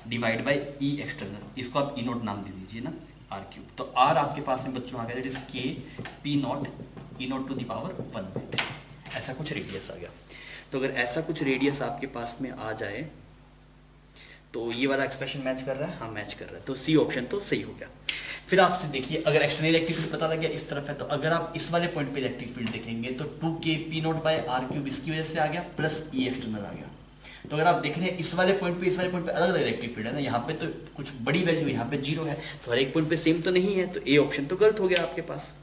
divide by E external, इसको आप E नॉट नाम दे दीजिए ना, R क्यूब। तो R आपके पास में बच्चों आ गया, that is K P naught E naught to the power 1/3, ऐसा कुछ रेडियस आ गया। तो अगर ऐसा कुछ रेडियस आपके पास में आ जाए तो ये वाला एक्सप्रेशन मैच कर रहा है, हाँ मैच कर रहा है, तो सी ऑप्शन तो सही हो गया। फिर आपसे देखिए अगर एक्सटर्नल इलेक्ट्रिक फील्ड पता लग गया इस तरफ है, तो अगर आप इस वाले पॉइंट पे इलेक्ट्रिक फील्ड देखेंगे तो 2K P naught by R cube इसकी वजह से आ गया, प्लस E एक्सटर्नल आ गया। तो अगर आप देख रहे हैं इस वाले पॉइंट पे इस वाले पॉइंट पे अलग अलग इलेक्ट्रिक फील्ड है ना, यहाँ पे तो कुछ बड़ी वैल्यू, यहाँ पे 0 है, तो हर एक पॉइंट पे सेम तो नहीं है, तो ए ऑप्शन तो गलत हो गया आपके पास,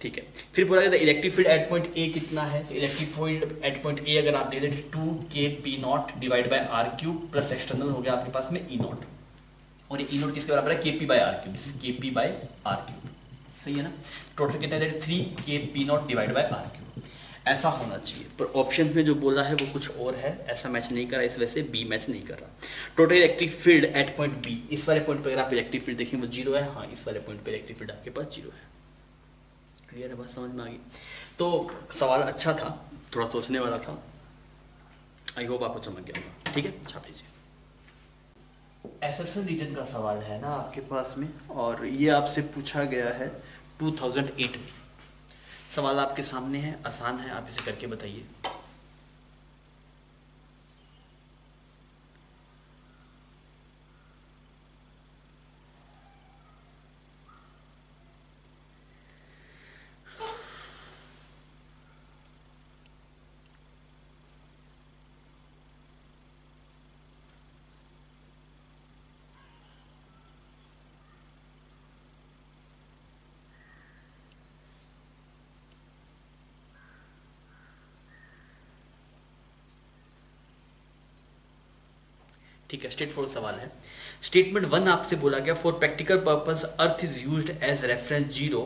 ठीक है। फिर बोला गया electric field at point A कितना है, तो electric field at point A अगर आप देख रहे 2K P naught divide by R cube plus external हो गया आपके पास में E नॉट, और ये E नॉट किसके बराबर है, KP by R cube, KP by R cube, सही है ना। टोटल कितना है, 3K P naught divide by R cube, ऐसा होना चाहिए। पर ऑप्शन में जो बोला है वो कुछ और है, ऐसा मैच नहीं कर रहा, इस वजह से बी मैच नहीं कर रहा। Total electric field at point B, इस वाले पॉइंट पे अगर आप इलेक्ट्रिक फील्ड देखें वो 0 है, हाँ इस वाले पॉइंट पे इलेक्ट्रिक फील्ड आपके पास 0 है। क्लियर है, बात समझ में आ गई। तो सवाल अच्छा था, थोड़ा सोचने वाला था, आई होप आपको समझ गया होगा, ठीक है छाप लीजिए। एसर्शन रीजन का सवाल है ना आपके पास में, और ये आपसे पूछा गया है 2008 में। सवाल आपके सामने है, आसान है, आप इसे करके बताइए। ठीक है, स्ट्रेट फॉरवर्ड सवाल है। स्टेटमेंट 1 आपसे बोला गया for practical purpose earth is used as reference zero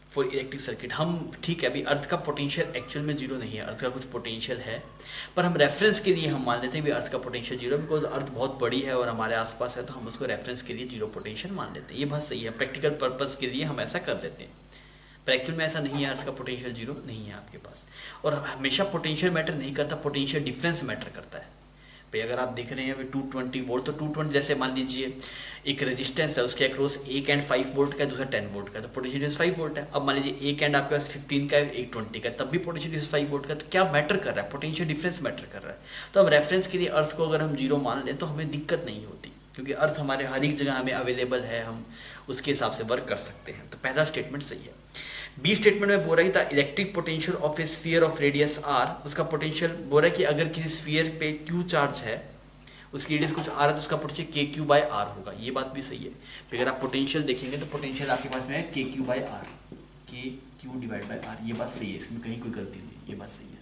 for electric circuit. हम ठीक है, अभी अर्थ का पोटेंशियल एक्चुअल में जीरो नहीं है, अर्थ का कुछ पोटेंशियल है, पर हम रेफरेंस के लिए हम मान लेते हैं भी अर्थ का पोटेंशियल जीरो, बिकॉज अर्थ बहुत बड़ी है और हमारे आसपास है, तो हम उसको रेफरेंस के लिए जीरो पोटेंशियल मान लेते हैं। ये बात सही है, प्रैक्टिकल पर्पस के लिए हम ऐसा कर लेते हैं, पर एक्चुअल में ऐसा नहीं है, अर्थ का पोटेंशियल जीरो नहीं है आपके पास। और हमेशा पोटेंशियल मैटर नहीं करता, पोटेंशियल डिफरेंस मैटर करता है। भाई अगर आप देख रहे हैं अभी 220 वोल्ट, तो 220 जैसे मान लीजिए एक रेजिस्टेंस है, उसके अक्रॉस एक एंड 5 वोल्ट का है, दूसरा 10 वोल्ट का है, तो पोटेंशियल डिफरेंस 5 वोल्ट है। अब मान लीजिए एक एंड आपके पास 15 का है, एक 20 का है, तब भी पोटेंशियल डिफरेंस 5 वोल्ट का है। तो क्या मैटर कर रहा है? पोटेंशियल डिफरेंस मैटर कर रहा है। तो अब रेफरेंस के लिए अर्थ को अगर हम जीरो मान लें तो हमें दिक्कत नहीं होती, क्योंकि अर्थ हमारे हर एक जगह हमें अवेलेबल है, हम उसके हिसाब से वर्क कर सकते हैं। तो पहला स्टेटमेंट सही है। बी स्टेटमेंट में बोल रहा है था electric potential of a sphere of radius R, उसका पोटेंशियल बोल रहा है कि अगर किसी स्फीयर पे क्यू चार्ज है, उसकी रेडियस कुछ आर है, तो उसका पोटेंशियल के क्यू बाय आर होगा। ये बात भी सही है। फिर अगर आप पोटेंशियल देखेंगे तो पोटेंशियल आपके पास में है के क्यू बाय आर, के क्यू डिवाइड बाय आर। ये बात सही है, इसमें कहीं कोई गलती नहीं है, ये बात सही है।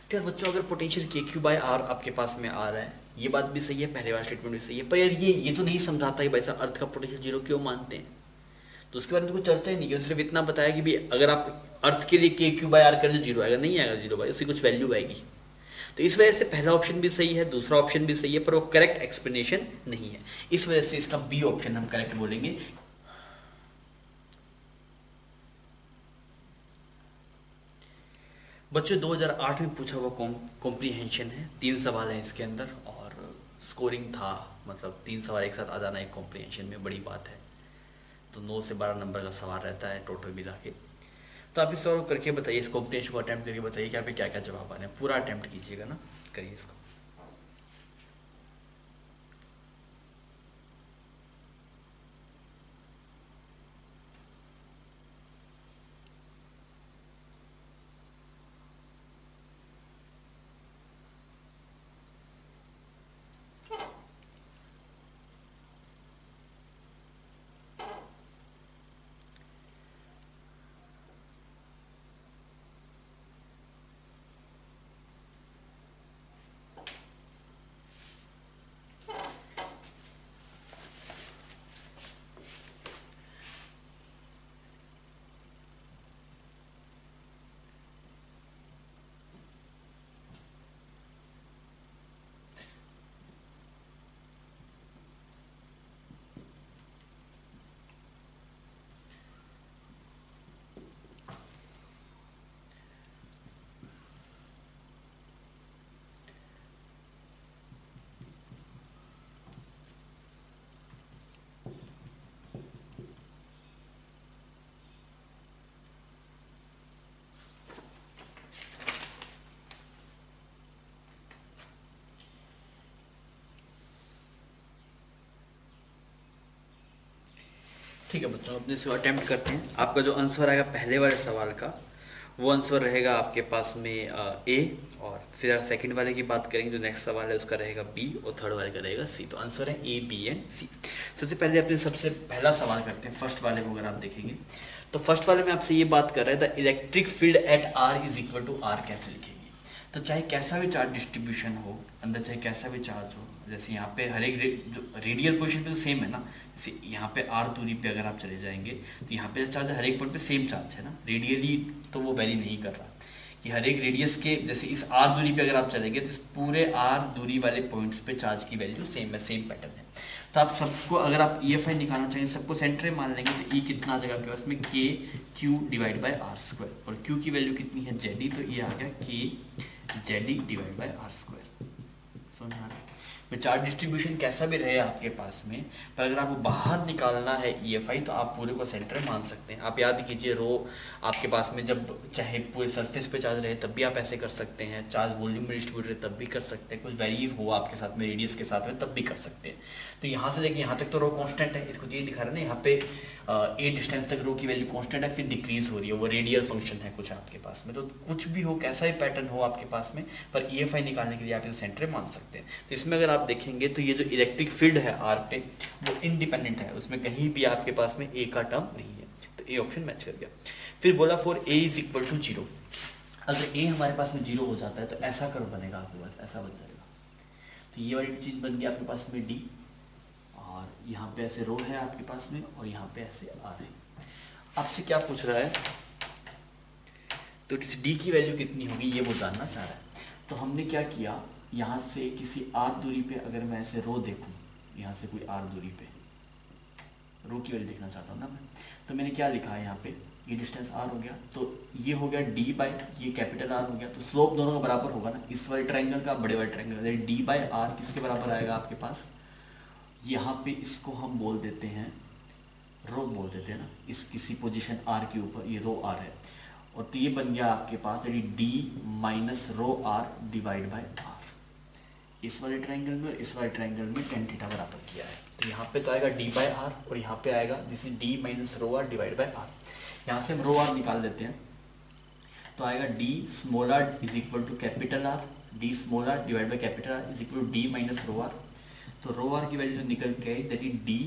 तो यार बच्चों, अगर पोटेंशियल के क्यू बाय आर आपके पास में आ रहा है, ये बात भी सही है, पहले वाला स्टेटमेंट भी सही है, पर यार ये तो नहीं समझाता है भाई साहब अर्थ का पोटेंशियल जीरो क्यों मानते हैं। तो उसके बारे में तो कुछ चर्चा ही नहीं की, सिर्फ इतना बताया कि भाई अगर आप अर्थ के लिए के क्यू बाय आर करें तो जीरो आएगा, नहीं आएगा जीरो बाय, उसकी कुछ वैल्यू आएगी। तो इस वजह से पहला ऑप्शन भी सही है, दूसरा ऑप्शन भी सही है, पर वो करेक्ट एक्सप्लेनेशन नहीं है। इस वजह से इसका बी ऑप्शन हम करेक्ट बोलेंगे। बच्चों 2008 में पूछा हुआ कॉम्प्रीहेंशन है, 3 सवाल हैं इसके अंदर, और स्कोरिंग था, मतलब 3 सवाल एक साथ आ जाना एक कॉम्प्रीहेंशन में बड़ी बात है। तो 9 से 12 नंबर का सवाल रहता है टोटल मिला के। तो आप इस सवाल करके बताइए, इस कॉम्पिटिशन को अटैम्प्ट करके बताइए कि आप क्या क्या जवाब आ रहे हैं। पूरा अटैम्प्ट कीजिएगा ना, करिए इसको। ठीक है बच्चों, अपने से अटेम्प्ट करते हैं। आपका जो आंसर आएगा पहले वाले सवाल का, वो आंसर रहेगा आपके पास में ए, और फिर सेकंड वाले की बात करेंगे, जो नेक्स्ट सवाल है उसका रहेगा बी, और थर्ड वाले का रहेगा सी। तो आंसर है ए, बी एंड सी। सबसे पहले अपने सबसे पहला सवाल करते हैं, फर्स्ट वाले को अगर आप देखेंगे तो फर्स्ट वाले में आपसे ये बात कर रहा है the electric field at R is equal to R कैसे लिखेंगे। तो चाहे कैसा भी चार्ज डिस्ट्रीब्यूशन हो अंदर, चाहे कैसा भी चार्ज हो, जैसे यहाँ पे हर एक जो रेडियल पोजीशन पे तो सेम है ना, जैसे यहाँ पे आर दूरी पे अगर आप चले जाएंगे तो यहाँ पे चार्ज हर एक पॉइंट पे सेम चार्ज है ना, रेडियली तो वो वैरी नहीं कर रहा कि हर एक रेडियस के, जैसे इस आर दूरी पे अगर आप चलेंगे तो इस पूरे आर दूरी वाले पॉइंट्स पे चार्ज की वैल्यू सेम है, सेम पैटर्न है। तो आप सबको अगर आप EFI निकालना चाहेंगे, सबको सेंटर में मान लेंगे, तो E कितना आ जाएगा आपके पास में K Q divide by R square, और Q की वैल्यू कितनी है जेडी, तो ये आ गया K ZD divide by R square. समझ आ रहा है? चार्ज डिस्ट्रीब्यूशन कैसा भी रहे आपके पास में, पर अगर आपको बाहर निकालना है EFI तो आप पूरे को सेंटर मान सकते हैं। आप याद कीजिए रो आपके पास में जब चाहे पूरे सरफेस पे चार्ज रहे तब भी आप ऐसे कर सकते हैं, चार्ज वॉल्यूम में डिस्ट्रीब्यूट रहे तब भी कर सकते हैं, कुछ वेरी हो आपके साथ में रेडियस के साथ में तब भी कर सकते हैं। तो यहाँ से लेके यहाँ तक तो रो कांस्टेंट है, इसको ये दिखा रहे हैं ना, यहाँ पे ए डिस्टेंस तक रो की वैल्यू कांस्टेंट है, फिर डिक्रीज हो रही है, वो रेडियल फंक्शन है कुछ आपके पास में। तो कुछ भी हो, कैसा भी पैटर्न हो आपके पास में, पर EFI निकालने के लिए आप इसे सेंटर मान सकते हैं। तो इसमें अगर आप देखेंगे तो ये जो इलेक्ट्रिक फील्ड है आर पे वो इंडिपेंडेंट है, उसमें कहीं भी आपके पास में ए का टर्म नहीं है, तो ए ऑप्शन मैच कर गया। फिर बोला for A is equal to 0, अगर ए हमारे पास में 0 हो जाता है तो ऐसा कर्व बनेगा आपके पास, ऐसा बन जाएगा। तो ये वाली चीज़ बन गई आपके पास में डी, और यहाँ पे ऐसे रो है आपके पास में, और यहाँ पे ऐसे आर है। आपसे क्या पूछ रहा है, तो इस डी की वैल्यू कितनी होगी ये वो जानना चाह रहा है। तो हमने क्या किया, यहाँ से किसी आर दूरी पे अगर मैं ऐसे रो देखूँ, यहाँ से कोई आर दूरी पे रो की वैल्यू देखना चाहता हूँ ना मैं, तो मैंने क्या लिखा है यहाँ पे, ये डिस्टेंस आर हो गया, तो ये हो गया डी बाय ये कैपिटल आर हो गया, तो स्लोप दोनों का बराबर होगा ना, इस वाले ट्रायंगल का बड़े वाले ट्रायंगल, डी बाय आर किसके बराबर आएगा आपके पास, यहाँ पे इसको हम बोल देते हैं रो बोल देते हैं ना, इस किसी पोजीशन आर के ऊपर ये रो आर है, और तो ये बन गया आपके पास D minus rho R divide by R. इस वाले ट्रायंगल में और इस वाले ट्रायंगल में टेन थीटा बराबर किया है, तो यहाँ पे तो आएगा डी बाय आर, और यहाँ पे आएगा this is D minus rho R divide by R. यहाँ से हम रो आर निकाल देते हैं, तो आएगा D small R is equal to capital R, D small R divide by capital R is equal to D minus rho R. तो rho R की वैल्यू जो निकल के आई that is D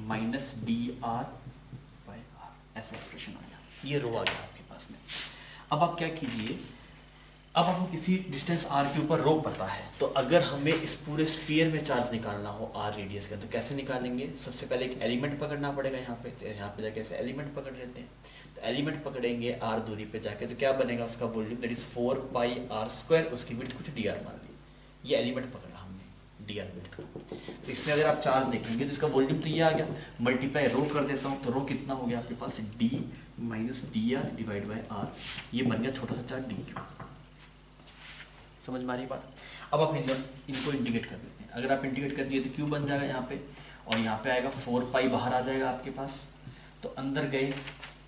minus D R by R, ऐसा expression आ गया, ये रो आ गया आपके पास में। अब आप क्या कीजिए, अब आपको किसी डिस्टेंस आर के ऊपर रो पता है, तो अगर हमें इस पूरे स्फीयर में चार्ज निकालना हो आर रेडियस का, तो कैसे निकालेंगे, सबसे पहले एक एलिमेंट पकड़ना पड़ेगा यहाँ पे, तो यहाँ पे जाके ऐसे एलिमेंट पकड़ लेते हैं, तो एलिमेंट पकड़ेंगे आर दूरी पे जाके, तो क्या बनेगा उसका volume that is 4 pi R square, उसकी विड्थ कुछ डी आर मान ली, ये एलिमेंट पकड़ा हमने डी आर विड्थ का। तो इसमें अगर आप चार्ज देखेंगे तो इसका वॉल्यूम तो ये आ गया, मल्टीप्लाई रो कर देता हूँ, तो रो कितना हो गया आपके पास, D minus D R divide by R, ये बन गया छोटा सा चार्ज डी क्यू। समझ में आ रही बात। अब आप इनको इंटीग्रेट कर देते हैं, अगर आप इंटीग्रेट कर दिए तो क्यू बन जाएगा यहाँ पे, और यहाँ पे आएगा 4 पाई बाहर आ जाएगा आपके पास, तो अंदर गए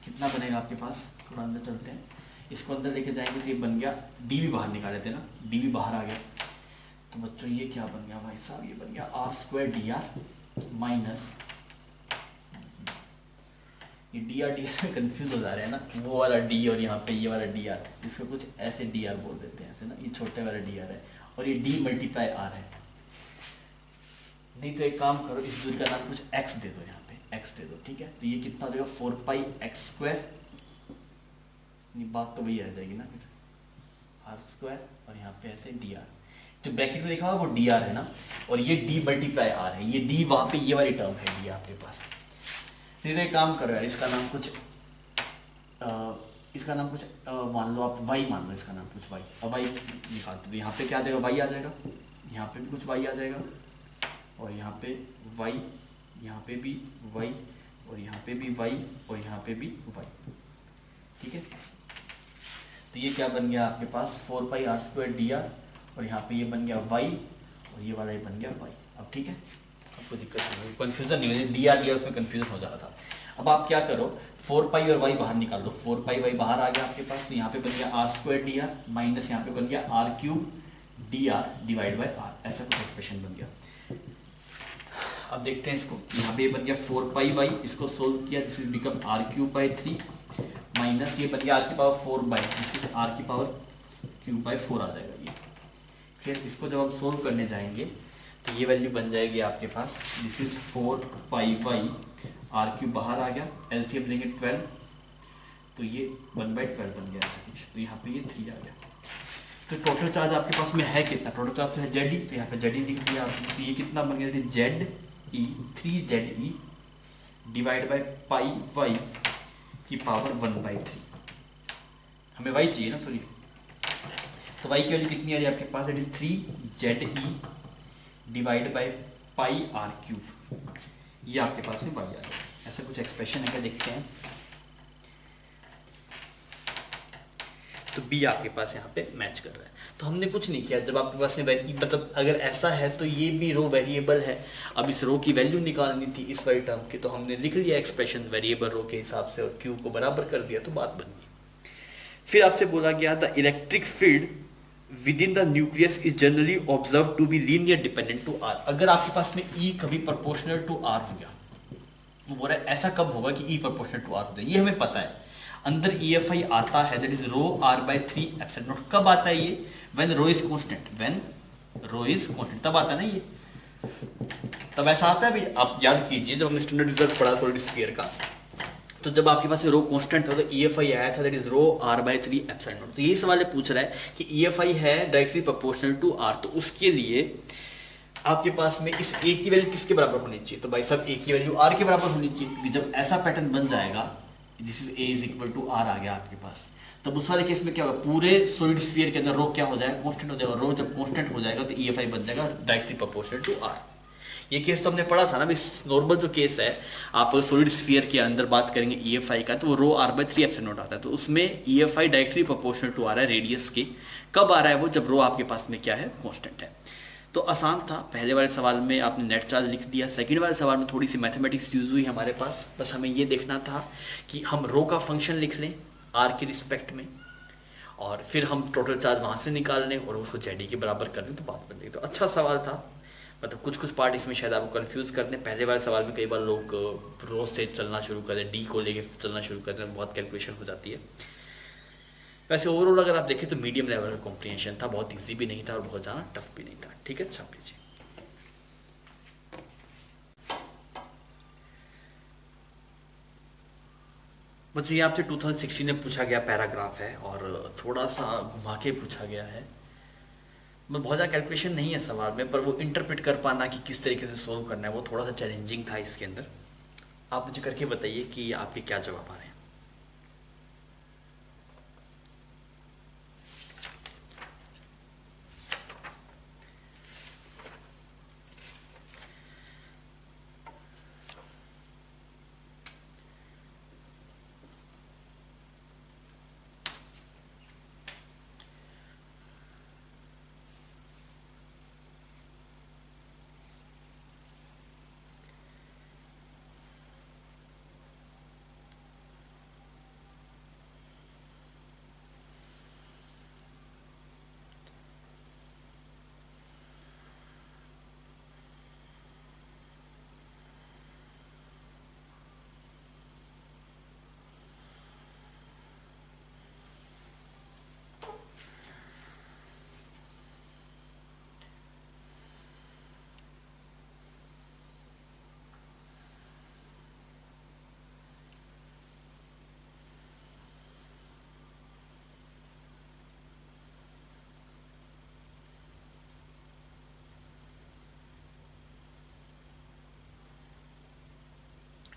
कितना बनेगा आपके पास, थोड़ा अंदर चलते हैं, इसको अंदर लेके जाएंगे तो ये बन गया, डी भी बाहर निकाल देते हैं ना, डी भी बाहर आ गया, तो बच्चों ये क्या बन गया भाई साहब, ये बन गया R square D R minus, ये डी आर में कंफ्यूज हो जा रहे हैं ना, वो वाला डी और यहाँ पे ये वाला डी आर, इसको कुछ ऐसे डी आर बोल देते हैं ऐसे ना, ये छोटे वाला डी आर है, और ये डी मल्टीप्लाई आर है। नहीं तो एक काम करो, इस दूरी का नाम कुछ एक्स दे दो, यहाँ पे एक्स दे दो, ठीक है, तो ये कितना हो जाएगा 4 पाई एक्स स्क्वायर, बात तो वही आ जाएगी ना फिर, आर स्क्वायर और यहाँ पे ऐसे डी आर, जो ब्रैकेट में लिखा हुआ वो डी आर है ना, और ये डी मल्टीप्लाई आर है, ये डी वहाँ पे ये वाली टर्म है डी आपके पास। नहीं तो एक काम करो यार, इसका नाम कुछ मान लो आप y मान लो, इसका नाम कुछ y, अब y निकालते तो यहाँ पे क्या आ जाएगा, y आ जाएगा, यहाँ पे भी कुछ y आ जाएगा, और यहाँ पे y, यहाँ पे भी y, और यहाँ पे भी y, और यहाँ पे भी y, ठीक है। तो ये क्या बन गया आपके पास 4 pi R square D are, और यहाँ पे ये बन गया y, और ये वाला ये बन गया y। अब ठीक है, आपको दिक्कत नहीं होगी, कन्फ्यूजन नहीं होगी, डी आर लिया उसमें कन्फ्यूजन हो जा रहा था। अब आप क्या करो, 4 पाई और y बाहर निकाल दो, 4 पाई y बाहर आ गया आपके पास, तो यहाँ पे बन गया R square D R minus यहाँ पे बन गया R cube D R divide by R, ऐसा कुछ एक्सप्रेशन बन गया। अब देखते हैं इसको, यहाँ पे बन गया 4 पाई y, इसको सोल्व किया, this is become R cube by 3 minus ये बन गया आर की power 4 by, this is R की पावर क्यूब बाई 4 आ जाएगा ये। फिर इसको जब हम सोल्व करने जाएंगे तो ये वैल्यू बन जाएगी आपके पास, this is 4 pi Y, R cube बाहर आ गया, एलसीएम लेंगे 12, तो ये 1/12 बन गया ऐसा कुछ, तो यहाँ पे ये 3 आ गया। तो टोटल चार्ज आपके पास में है कितना, टोटल चार्ज तो है जेड ई, तो यहाँ पे जेड ई लिख दिया आपने, तो ये कितना बन गया, Z E 3 divide by pi Y की पावर 1/3, हमें वाई चाहिए ना, सॉरी, तो वाई की वैल्यू कितनी आ रही है आपके पास, it is 3 divide by pi R cube, ये आपके पास में वाई आ रहा है, ऐसा कुछ एक्सप्रेशन है क्या, देखते हैं। तो बी आपके पास यहाँ पे मैच कर रहा है, तो हमने कुछ नहीं किया, जब आपके पास में मतलब अगर ऐसा है तो ये भी रो वेरिएबल है, अब इस रो की वैल्यू निकालनी थी इस वाली टर्म की, तो हमने लिख लिया एक्सप्रेशन वेरिएबल रो के हिसाब से और क्यू को बराबर कर दिया, तो बात बन गई। फिर आपसे बोला गया the electric field within the nucleus is generally observe to be linear dependent to R. अगर आपके पास में ई कभी प्रोपोर्शनल टू आर हो गया, वो बोल रहा है ऐसा कब होगा कि ई प्रोपोर्शनल टू आर हो जाए, ये हमें पता है, अंदर EFI आता है that is rho R by 3 epsilon naught. कब आता है ये, when rho is constant, when rho is constant तब आता है ना ये, तब ऐसा आता है भाई। आप याद कीजिए जब हमने स्टैंडर्ड रिजल्ट पढ़ा सॉलिड स्फीयर का, तो जब आपके पास रो कांस्टेंट था तो EFI आया था that is rho R by 3 epsilon naught. तो ये सवाल पूछ रहा है कि EFI है डायरेक्टली प्रोपोर्शनल टू आर, तो उसके लिए आपके पास में इस ए की वैल्यू किसके बराबर होनी चाहिए, तो भाई साहब ए की वैल्यू आर के बराबर होनी चाहिए, क्योंकि जब ऐसा पैटर्न बन जाएगा this is A is equal to R आ गया आपके पास, तब उस वाले केस में क्या होगा, पूरे सॉलिड स्फीयर के अंदर रो क्या हो जाएगा, कांस्टेंट हो जाएगा, रो जब कांस्टेंट हो जाएगा तो ईएफआई बन जाएगा डायरेक्टली प्रोपोर्शनल टू आर। ये केस तो हमने पढ़ा था ना, इस नॉर्मल जो केस है आप सॉलिड स्फीयर के अंदर बात करेंगे ईएफआई का, तो वो रो आर बाई 3 एप्सिलॉन नॉट आता है, तो उसमें ईएफआई डायरेक्टली प्रोपोर्शनल टू आ रहा है रेडियस के, कब आ रहा है वो, जब रो आपके पास में क्या है, कांस्टेंट है। तो आसान था, पहले वाले सवाल में आपने नेट चार्ज लिख दिया, सेकंड वाले सवाल में थोड़ी सी मैथमेटिक्स यूज हुई हमारे पास, बस हमें ये देखना था कि हम रो का फंक्शन लिख लें आर के रिस्पेक्ट में, और फिर हम टोटल चार्ज वहाँ से निकाल लें और उसको जेडी के बराबर कर दें, तो बात बन जाएगी। तो अच्छा सवाल था, मतलब कुछ कुछ पार्ट इसमें शायद आपको कंफ्यूज कर दें, पहले वाले सवाल में कई बार लोग रो से चलना शुरू कर दें, डी को लेके चलना शुरू कर दें, बहुत कैलकुलेशन हो जाती है। वैसे ओवरऑल अगर आप देखें तो मीडियम लेवल का कॉम्प्रिहेंशन था, बहुत इजी भी नहीं था और बहुत ज़्यादा टफ भी नहीं था। ठीक है, छाप लीजिए। बच्चों ये आपसे 2016 में पूछा गया पैराग्राफ है और थोड़ा सा घुमा के पूछा गया है, मैं बहुत ज़्यादा कैलकुलेशन नहीं है सवाल में, पर वो इंटरप्रेट कर पाना कि किस तरीके से सोल्व करना है वो थोड़ा सा चैलेंजिंग था इसके अंदर। आप मुझे करके बताइए कि आपके क्या जवाब आ रहे हैं।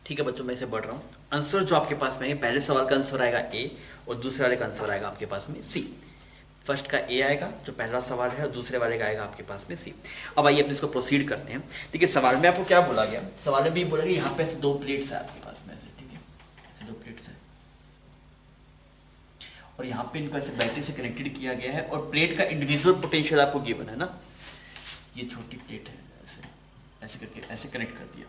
ठीक है बच्चों, मैं इसे बढ़ रहा हूँ। आंसर जो आपके पास में है, पहले सवाल का आंसर आएगा ए और दूसरे वाले का आंसर आएगा आपके पास में सी। फर्स्ट का ए आएगा जो पहला सवाल है और दूसरे वाले का आएगा आपके पास में सी। अब आइए अपने इसको प्रोसीड करते हैं। ठीक है, सवाल में आपको क्या बोला गया, सवाल में भी बोला गया यहाँ पे ऐसे 2 प्लेट्स है आपके पास में ऐसे, ठीक है, ऐसे 2 प्लेट्स है और यहाँ पे इनको ऐसे बैटरी से कनेक्टेड किया गया है और प्लेट का इंडिविजुअल पोटेंशियल आपको गिवन है ना, ये छोटी प्लेट है, ऐसे ऐसे करके ऐसे कनेक्ट कर दिया,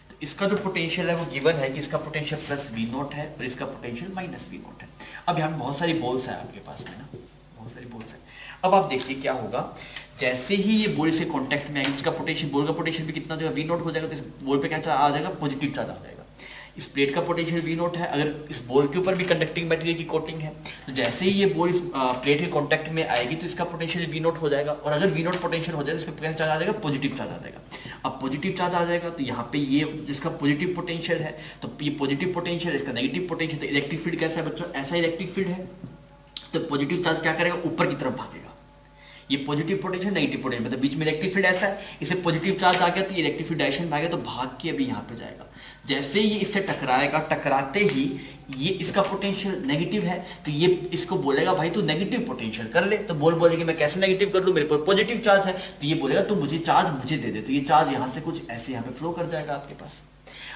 तो इसका जो पोटेंशियल है वो गिवन है कि इसका पोटेंशियल प्लस वी नॉट है और इसका पोटेंशियल माइनस वी नॉट है। अब यहाँ बहुत सारी बॉल्स है आपके पास में ना, बहुत सारी बॉल्स है। अब आप देखिए क्या होगा, जैसे ही ये बॉल से कांटेक्ट में आएगी, इसका पोटेंशियल, बॉल का पोटेंशियल भी कितना हो जाएगा, वी नॉट हो जाएगा, तो इस बॉल पे क्या आ जाएगा, पॉजिटिव चार्ज आ जाएगा। इस प्लेट का पोटेंशियल वी नॉट है, अगर इस बॉल के ऊपर भी कंडक्टिंग मटेरियल की कोटिंग है, तो जैसे ही ये बॉल इस प्लेट के कांटेक्ट में आएगी तो इसका पोटेंशियल वी नॉट हो जाएगा, और अगर वी नॉट पोटेंशियल हो जाए तो इस पर कैसा चार्ज आ जाएगा, पॉजिटिव चार्ज आ जाएगा। अब पॉजिटिव चार्ज आ जाएगा तो यहाँ पे ये जिसका पॉजिटिव पोटेंशियल है, तो ये पॉजिटिव पोटेंशियल, इसका नेगेटिव पोटेंशियल, तो इलेक्ट्रिक फील्ड कैसा है बच्चों, ऐसा इलेक्ट्रिक फील्ड है, तो पॉजिटिव चार्ज क्या करेगा, ऊपर की तरफ भागेगा। ये पॉजिटिव पोटेंशियल नेगेटिव पोटेंशियल, मतलब बीच में इलेक्ट्रिक फील्ड ऐसा है, इसे पॉजिटिव चार्ज आ गया तो ये इलेक्ट्रिक फील्ड डायरेक्शन में आ गया, तो भाग के अभी यहाँ पे जाएगा। जैसे ही ये इससे टकराएगा, टकराते ही ये इसका पोटेंशियल नेगेटिव है, तो ये इसको बोलेगा भाई तू नेगेटिव पोटेंशियल कर ले, तो बॉल बोलेगी मैं कैसे नेगेटिव कर लूँ, मेरे पर पॉजिटिव चार्ज है, तो ये बोलेगा तू मुझे चार्ज मुझे दे दे, तो ये चार्ज यहाँ से कुछ ऐसे यहाँ पे फ्लो कर जाएगा आपके पास।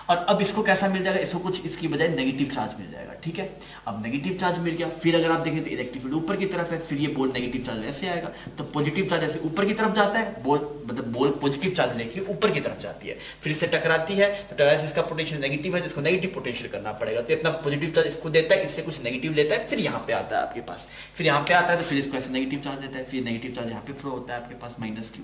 और अब इसको कैसा मिल जाएगा, इसको कुछ इसकी बजाय नेगेटिव चार्ज मिल जाएगा। ठीक है, अब नेगेटिव चार्ज मिल गया, फिर अगर आप देखें तो इलेक्ट्रिक फील्ड ऊपर की तरफ है, फिर ये बॉल नेगेटिव चार्ज ऐसे आएगा, तो पॉजिटिव चार्ज ऐसे ऊपर की तरफ जाता है, बॉल मतलब बॉल पॉजिटिव चार्ज लेके ऊपर की तरफ जाती है, फिर इससे टकराती है, तो टकराने से इसका पोटेंशियल नेगेटिव है, तो इसको नेगेटिव पोटेंशियल करना पड़ेगा, तो इतना पॉजिटिव चार्ज इसको देता है, इससे कुछ नेगेटिव लेता है, फिर यहाँ पे आता है आपके पास, फिर यहाँ पे आता है तो फिर इसको ऐसे नेगेटिव चार्ज देता है, फिर नेगेटिव चार्ज यहाँ पे फ्लो होता है आपके पास माइनस क्यू।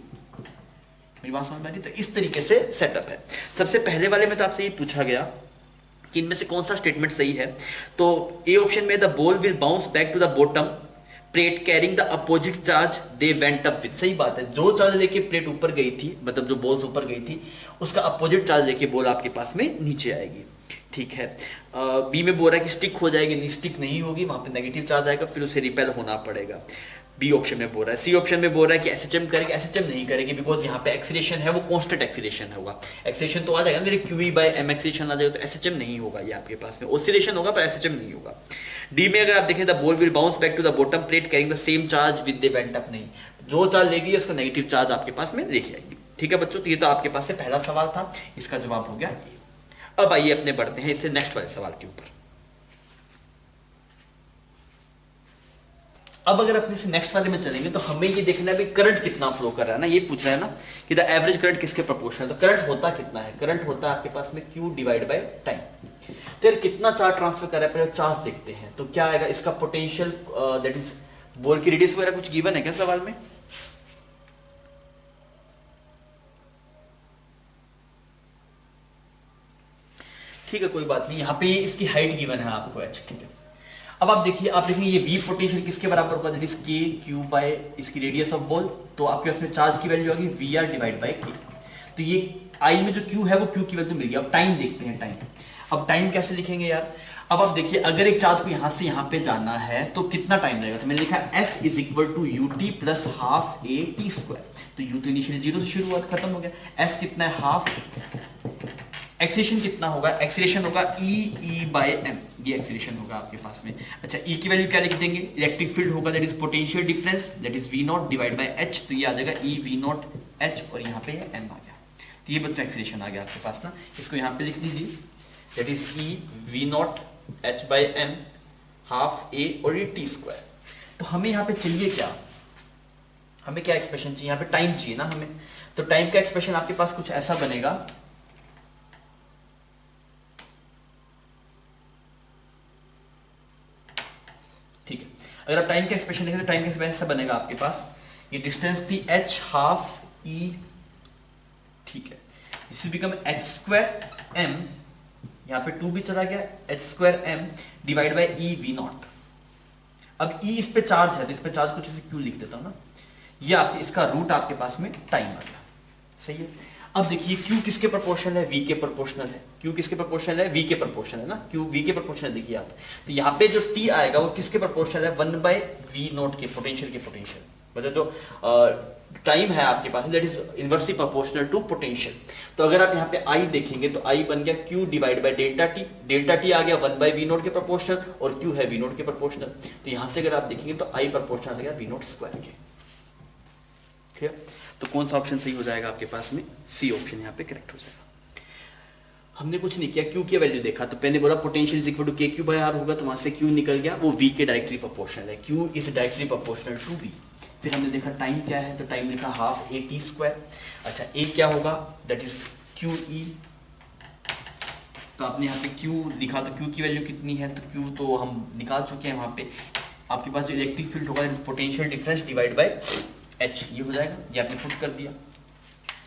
मेरी बात समझ में आ रही? तो इस तरीके से सेटअप है। सबसे पहले वाले में तो आपसे ये पूछा गया कि इनमें से कौन सा स्टेटमेंट सही है, तो ए ऑप्शन में the ball will bounce back to the bottom plate carrying the opposite charge they went up with. सही बात है, जो चार्ज लेके प्लेट ऊपर गई थी, मतलब जो बॉल्स ऊपर गई थी, उसका अपोजिट चार्ज लेके बॉल आपके पास में नीचे आएगी। ठीक है, बी में बोल रहा है कि स्टिक हो जाएगी, नहीं स्टिक नहीं होगी, वहां पे नेगेटिव चार्ज आएगा, फिर उसे रिपेल होना पड़ेगा। बी ऑप्शन में बोल रहा है। सी ऑप्शन में बोल रहा है कि एसएचएम करेगी, एसएचएम नहीं करेगी बिकॉज यहाँ पे एक्सीलेशन है वो कांस्टेंट एक्सीलेशन होगा। एक्सीलेशन तो आ जाएगा ना, क्यूई बाय एम एक्सीलेशन आ जाएगा, तो एसएचएम नहीं होगा ये आपके पास में, ऑसिलेशन होगा पर एसएचएम नहीं होगा। डी में अगर आप देखें the ball will bounce back to the bottom plate carrying the same charge with the went up, नहीं, जो चार्ज लेगी उसका नेगेटिव चार्ज आपके पास में लेके आएगी। ठीक है बच्चों, तो ये तो आपके पास से पहला सवाल था, इसका जवाब हो गया। अब आइए अपने बढ़ते हैं इससे नेक्स्ट वाले सवाल के ऊपर। अब अगर अपने से नेक्स्ट वाले में चलेंगे तो हमें ये देखना है भी करंट कितना फ्लो कर रहा है ना, ये पूछ रहा है ना कि द एवरेज करंट किसके प्रोपोर्शनल, तो करंट होता कितना है, करंट होता है आपके पास में Q डिवाइड बाय टाइम। तो यार कितना चार्ज ट्रांसफर कर रहा है, पहले चार्ज देखते हैं। तो क्या आएगा इसका पोटेंशियल, दैट इज बॉल की रेडियस वगैरह कुछ गिवन है क्या सवाल में? ठीक है कोई बात नहीं, यहाँ पे इसकी हाइट गिवन है आपको h, ठीक है। अब आप देखिए ये v पोटेंशियल किसके बराबर होगा, that is k q by इसकी रेडियस ऑफ बॉल, तो आपके पास में चार्ज की वैल्यू होगी vr डिवाइड बाय k। तो ये I में जो q है वो q की वैल्यू मिल गई। अब टाइम देखते हैं, टाइम, अब टाइम कैसे लिखेंगे यार। अब आप देखिए अगर एक चार्ज को यहां से यहां पे जाना है तो कितना टाइम लगेगा, तो मैंने लिखा s is equal to ut plus half a t square. तो u तो इनिशियली 0 से शुरू हुआ, खत्म हो गया। s कितना है, हाफ। एक्सीलेशन कितना होगा, एक्सीलेशन होगा e बाय m, ये एक्सीलेशन होगा आपके पास में। अच्छा e की वैल्यू क्या लिख देंगे, इलेक्ट्रिक फील्ड होगा that is potential difference, that is v not divide bye h, तो ये आ जाएगा e v नॉट h और यहाँ पे ये m आ गया। तो ये बच्चों एक्सीलेशन आ गया आपके पास ना, इसको यहाँ पे लिख दीजिए, that is e v naught h by m half a और ये t स्क्वायर। तो हमें यहाँ पे चाहिए क्या, हमें क्या एक्सप्रेशन चाहिए, यहाँ पे टाइम चाहिए ना हमें। तो टाइम का एक्सप्रेशन आपके पास कुछ ऐसा बनेगा, ठीक है। अगर आप टाइम का एक्सप्रेशन देखें तो टाइम का एक्सप्रेशन ऐसा बनेगा आपके पास, ये डिस्टेंस थी h हाफ e, ठीक है, this will become h square m, यहाँ पे 2 भी चला गया, h square m divide by e v not. अब e इस पे चार्ज है तो इस पे चार्ज कुछ ऐसे क्यों लिख देता हूं ना, ये आपके इसका रूट आपके पास में टाइम आ गया, सही है। अब देखिए Q किसके प्रोपोर्शनल है, V के प्रोपोर्शनल है। Q किसके प्रोपोर्शनल है, V के प्रोपोर्शनल है ना, Q V के प्रोपोर्शनल देखिए आप। तो यहाँ पे जो T आएगा वो किसके प्रोपोर्शनल है, 1 बाय V नॉट के, पोटेंशियल के पोटेंशियल, मतलब जो टाइम है आपके पास that is inversely proportional to potential. तो अगर आप यहाँ पे I देखेंगे तो I बन गया Q divide by delta T, delta T आ गया 1 बाय V नॉट के प्रोपोर्शनल और Q है V नॉट के प्रोपोर्शनल। तो यहाँ से अगर आप देखेंगे तो I प्रोपोर्शनल आ गया V नॉट स्क्वायर के, ठीक है। तो कौन सा ऑप्शन सही हो जाएगा आपके पास में, सी ऑप्शन यहाँ पे करेक्ट हो जाएगा। हमने कुछ नहीं किया, क्यू की वैल्यू देखा तो पहले बोला पोटेंशियल इज इक्वल टू के क्यू बाय आर होगा, तो वहां से क्यू निकल गया, वो वी के डायरेक्टली प्रोपोर्शनल है, Q is directly proportional to V. फिर हमने देखा टाइम क्या है, तो टाइम लिखा हाफ ए टी स्क्वायर। अच्छा ए क्या होगा, दैट इज क्यू ई, तो आपने यहाँ पे क्यू दिखा, तो क्यू की वैल्यू कितनी है, तो क्यू तो हम निकाल चुके हैं। वहां पे आपके पास जो इलेक्ट्रिक फील्ड होगा potential difference divide by h, ये हो जाएगा, ये आपने पुट कर दिया,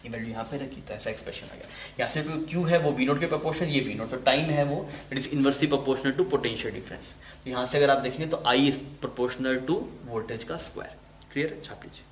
ये वैल्यू यहाँ पे रखी, तो ऐसा एक्सप्रेशन आ गया। यहाँ से जो Q है वो V नॉट के प्रोपोर्शनल, ये V नॉट, तो टाइम है वो that is inversely proportional to potential difference. तो यहाँ से अगर आप देखेंगे तो I is proportional to voltage का स्क्वायर। क्लियर है, छाप लीजिए।